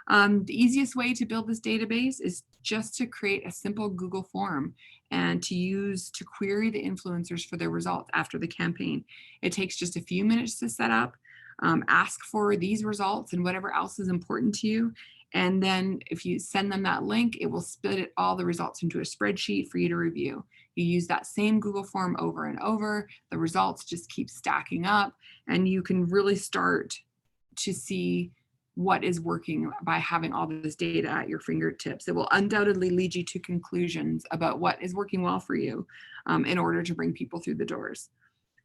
The easiest way to build this database is just to create a simple Google form and to query the influencers for their results after the campaign. It takes just a few minutes to set up, ask for these results and whatever else is important to you. And then if you send them that link, it will split all the results into a spreadsheet for you to review. You use that same Google form over and over, the results just keep stacking up, and you can really start to see what is working by having all this data at your fingertips. It will undoubtedly lead you to conclusions about what is working well for you in order to bring people through the doors.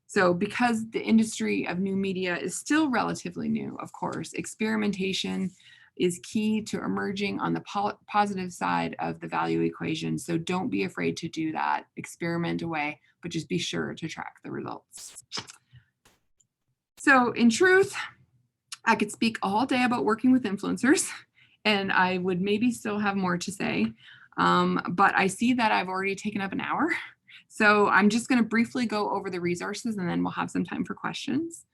So because the industry of new media is still relatively new, of course, experimentation is key to emerging on the positive side of the value equation. So don't be afraid to do that, experiment away, but just be sure to track the results. So in truth, I could speak all day about working with influencers, and I would maybe still have more to say, but I see that I've already taken up an hour. So I'm just going to briefly go over the resources, and then we'll have some time for questions.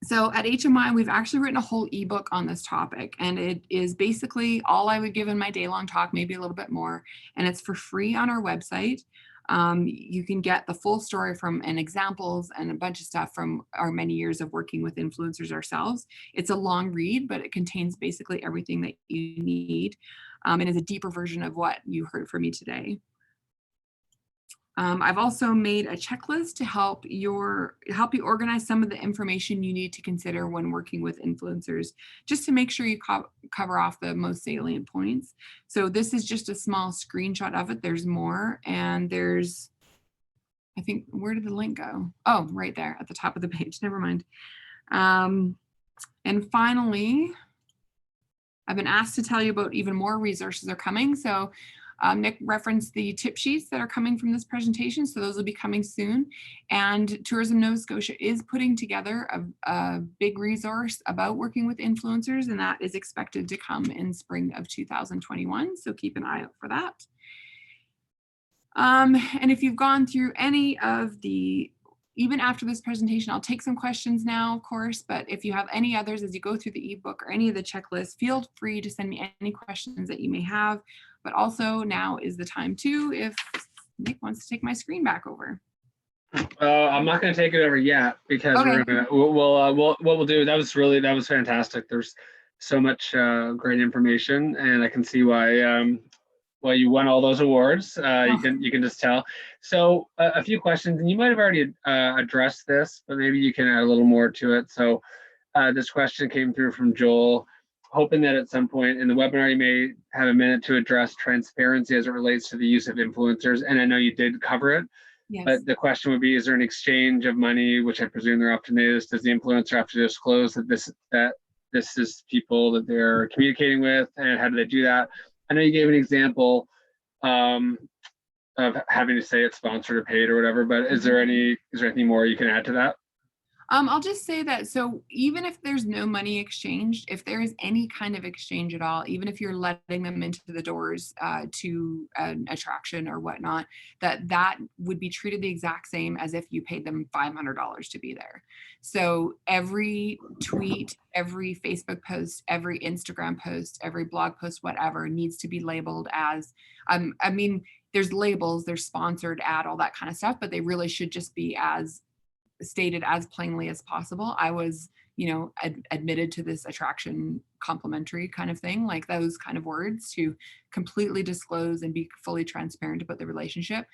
So at HMI, we've actually written a whole ebook on this topic, and it is basically all I would give in my day-long talk, maybe a little bit more, and it's for free on our website. You can get the full story and examples and a bunch of stuff from our many years of working with influencers ourselves. It's a long read, but it contains basically everything that you need and is a deeper version of what you heard from me today. I've also made a checklist to help you organize some of the information you need to consider when working with influencers, just to make sure you cover off the most salient points. So this is just a small screenshot of it. There's more, and there's, I think, where did the link go? Oh, right there at the top of the page. Never mind. And finally, I've been asked to tell you about even more resources are coming. So Nick referenced the tip sheets that are coming from this presentation, so those will be coming soon. And Tourism Nova Scotia is putting together a big resource about working with influencers, and that is expected to come in spring of 2021, so keep an eye out for that. And if you've gone through any of the, even after this presentation, I'll take some questions now, of course, but if you have any others as you go through the ebook or any of the checklists, feel free to send me any questions that you may have. But also now is the time too, if Nick wants to take my screen back over. I'm not going to take it over yet because Okay. what we'll do. That was fantastic. There's so much great information, and I can see why you won all those awards. Oh, You can just tell. So a few questions, and you might have already addressed this, but maybe you can add a little more to it. So this question came through from Joel, hoping that at some point in the webinar you may have a minute to address transparency as it relates to the use of influencers. And I know you did cover it, yes. but the question would be, is there an exchange of money, which I presume there often is? Does the influencer have to disclose that this is people that they're communicating with, and how do they do that? I know you gave an example um, of having to say it's sponsored or paid or whatever, but is there anything more you can add to that? I'll just say that, so even if there's no money exchanged, if there is any kind of exchange at all, even if you're letting them into the doors to an attraction or whatnot, that would be treated the exact same as if you paid them $500 to be there. So every tweet, every Facebook post, every Instagram post, every blog post, whatever, needs to be labeled as, I mean, there's labels, there's sponsored ad, all that kind of stuff, but they really should just be as stated as plainly as possible. I was, admitted to this attraction complimentary kind of thing, like those kind of words, to completely disclose and be fully transparent about the relationship.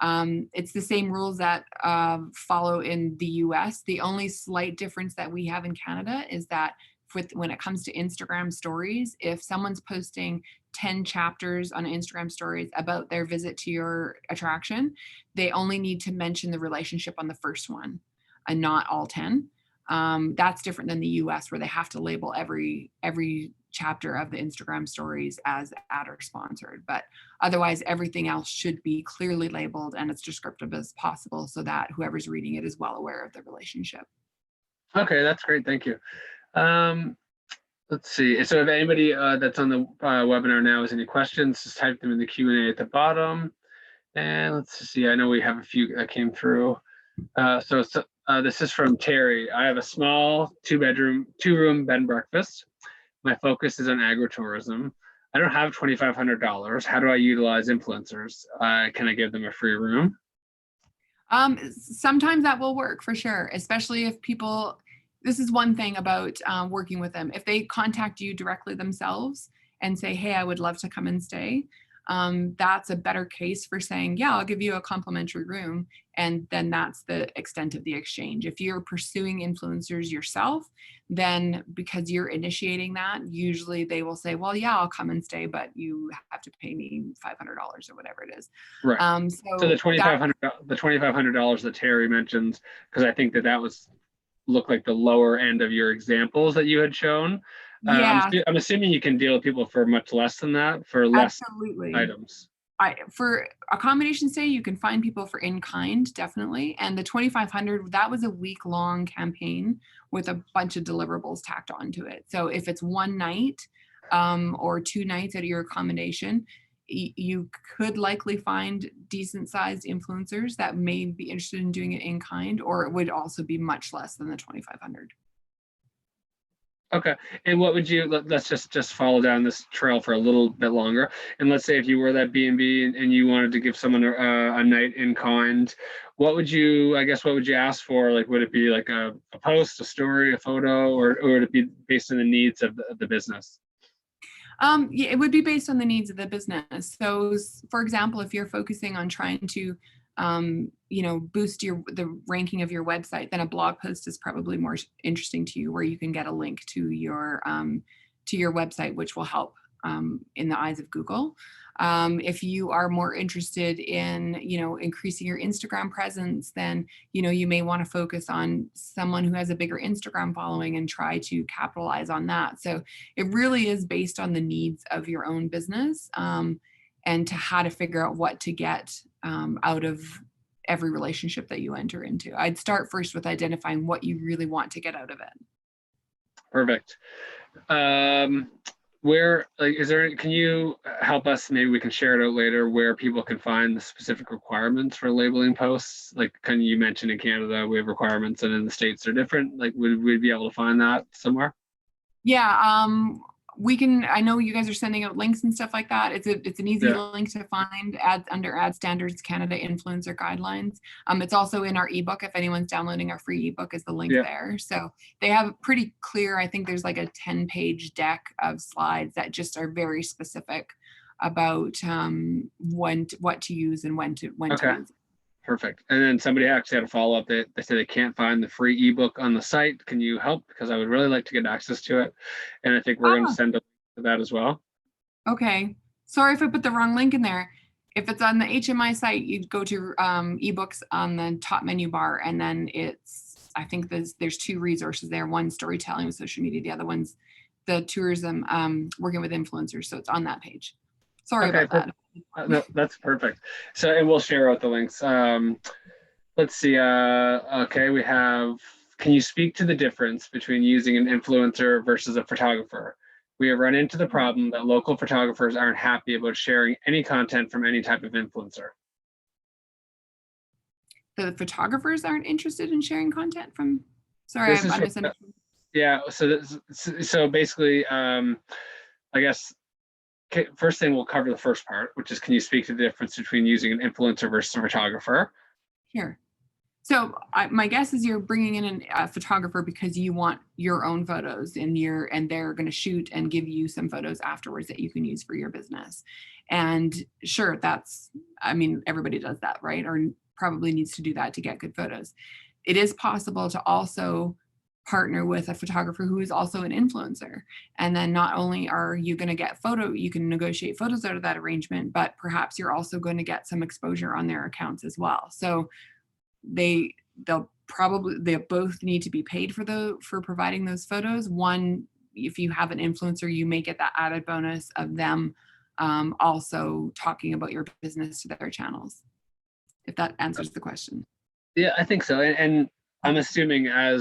It's the same rules that follow in the US. The only slight difference that we have in Canada is that when it comes to Instagram stories, if someone's posting 10 chapters on Instagram stories about their visit to your attraction, they only need to mention the relationship on the first one and not all 10. That's different than the US, where they have to label every chapter of the Instagram stories as ad or sponsored. But otherwise, everything else should be clearly labeled and as descriptive as possible so that whoever's reading it is well aware of the relationship. Okay, that's great. Thank you. Let's see. So if anybody that's on the webinar now has any questions, just type them in the Q&A at the bottom. And let's see. I know we have a few that came through. So this is from Terry. I have a small two-room bed and breakfast. My focus is on agritourism. I don't have $2,500. How do I utilize influencers? Can I give them a free room? Sometimes that will work for sure, especially if people, this is one thing about working with them. If they contact you directly themselves and say, hey, I would love to come and stay, that's a better case for saying, yeah, I'll give you a complimentary room. And then that's the extent of the exchange. If you're pursuing influencers yourself, then because you're initiating that, usually they will say, well, yeah, I'll come and stay, but you have to pay me $500 or whatever it is. Right. So the $2,500 that Terry mentions, because I think that was looked like the lower end of your examples that you had shown. Yeah, I'm assuming you can deal with people for much less than that, for less absolutely. items. For accommodation stay, you can find people for in kind, definitely. And the 2,500, that was a week-long campaign with a bunch of deliverables tacked onto it. So if it's one night or 2 nights at your accommodation, you could likely find decent sized influencers that may be interested in doing it in kind, or it would also be much less than the 2,500. Okay, and what would you, let's just follow down this trail for a little bit longer. And let's say if you were that B&B and you wanted to give someone a night in kind, what would you ask for? Like, would it be like a post, a story, a photo, or would it be based on the needs of the business? Yeah, it would be based on the needs of the business. So, for example, if you're focusing on trying to, boost the ranking of your website, then a blog post is probably more interesting to you, where you can get a link to your website, which will help in the eyes of Google. If you are more interested in, increasing your Instagram presence, then, you may want to focus on someone who has a bigger Instagram following and try to capitalize on that. So it really is based on the needs of your own business and to how to figure out what to get out of every relationship that you enter into. I'd start first with identifying what you really want to get out of it. Perfect. Can you help us, maybe we can share it out later, where people can find the specific requirements for labeling posts? Like, can you mention in Canada we have requirements and in the States they're different? Like, would we be able to find that somewhere? Yeah, we can, I know you guys are sending out links and stuff like that. It's an easy Yeah. link to find under Ad Standards Canada Influencer Guidelines. It's also in our ebook. If anyone's downloading our free ebook, is the link Yeah. there. So they have pretty clear, I think there's like a 10-page deck of slides that just are very specific about what to use and when to Okay. use. Perfect. And then somebody actually had a follow up. They said they can't find the free ebook on the site. Can you help? Because I would really like to get access to it. And I think we're going to send a link to that as well. Okay. Sorry if I put the wrong link in there. If it's on the HMI site, you go to ebooks on the top menu bar, and then I think there's two resources there. One, storytelling with social media. The other one's the tourism, working with influencers. So it's on that page. Sorry about that. No, that's perfect. So, and we'll share out the links. Let's see. Okay, we have, can you speak to the difference between using an influencer versus a photographer? We have run into the problem that local photographers aren't happy about sharing any content from any type of influencer. The photographers aren't interested in sharing content from, sorry, I misunderstood. Yeah, so basically, I guess, first thing we'll cover the first part, which is, can you speak to the difference between using an influencer versus a photographer? Sure. So my guess is you're bringing in a photographer because you want your own photos and they're going to shoot and give you some photos afterwards that you can use for your business. And sure, everybody does that, right? Or probably needs to do that to get good photos. It is possible to also partner with a photographer who is also an influencer. And then not only are you going to get you can negotiate photos out of that arrangement, but perhaps you're also going to get some exposure on their accounts as well. So they both need to be paid for providing those photos. One, if you have an influencer, you may get that added bonus of them also talking about your business to their channels, if that answers the question. Yeah, I think so. And I'm assuming they're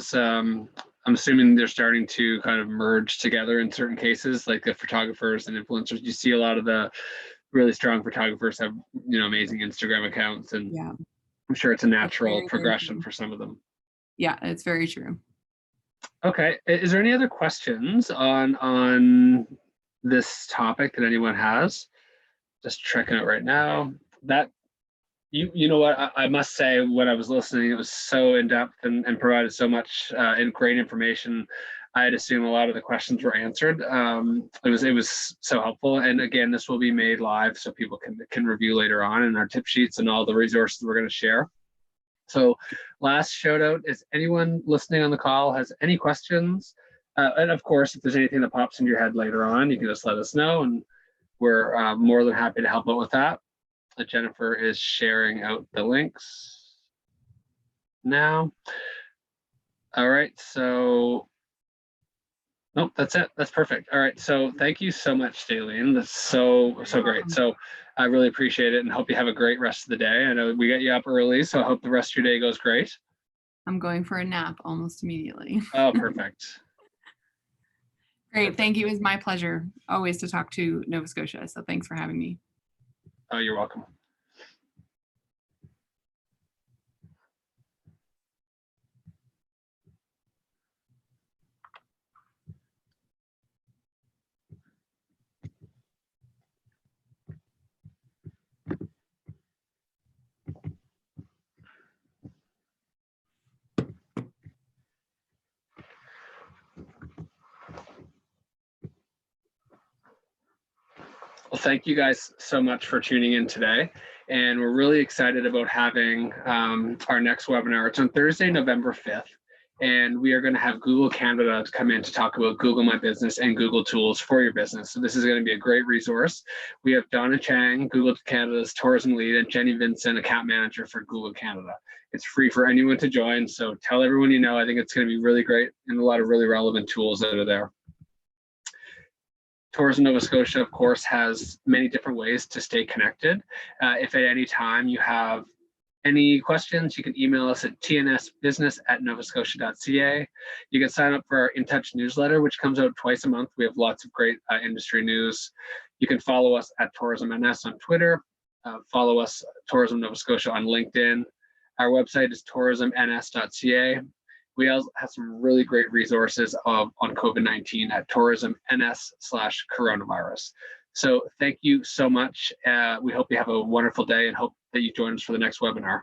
starting to kind of merge together in certain cases, like the photographers and influencers. You see a lot of the really strong photographers have, amazing Instagram accounts, and yeah, I'm sure it's a natural progression for some of them. Yeah, it's very true. Okay, is there any other questions on this topic that anyone has? Just checking it right now. That you know what, I must say, when I was listening, it was so in depth and provided so much and great information. I'd assume a lot of the questions were answered. It was so helpful. And again, this will be made live so people can review later on in our tip sheets and all the resources we're going to share. So last shout out is anyone listening on the call has any questions. And of course, if there's anything that pops into your head later on, you can just let us know, and we're more than happy to help out with that. Jennifer is sharing out the links now. All right, so nope, that's it. That's perfect. All right, so thank you so much, Daleen. That's so great. So I really appreciate it and hope you have a great rest of the day. I know we got you up early, so I hope the rest of your day goes great. I'm going for a nap almost immediately. Oh, perfect. Great, thank you. It was my pleasure always to talk to Nova Scotia, so thanks for having me. Oh, you're welcome. Well, thank you guys so much for tuning in today. And we're really excited about having our next webinar. It's on Thursday, November 5th. And we are going to have Google Canada to come in to talk about Google My Business and Google tools for your business. So this is going to be a great resource. We have Donna Chang, Google Canada's tourism lead, and Jenny Vincent, account manager for Google Canada. It's free for anyone to join. So tell everyone you know. I think it's going to be really great and a lot of really relevant tools that are there. Tourism Nova Scotia, of course, has many different ways to stay connected. If at any time you have any questions, you can email us at tnsbusiness@novascotia.ca. You can sign up for our In Touch newsletter, which comes out twice a month. We have lots of great industry news. You can follow us at Tourism NS on Twitter. Follow us, Tourism Nova Scotia, on LinkedIn. Our website is tourismns.ca. We also have some really great resources on COVID-19 at tourismns/coronavirus. So thank you so much. We hope you have a wonderful day and hope that you join us for the next webinar.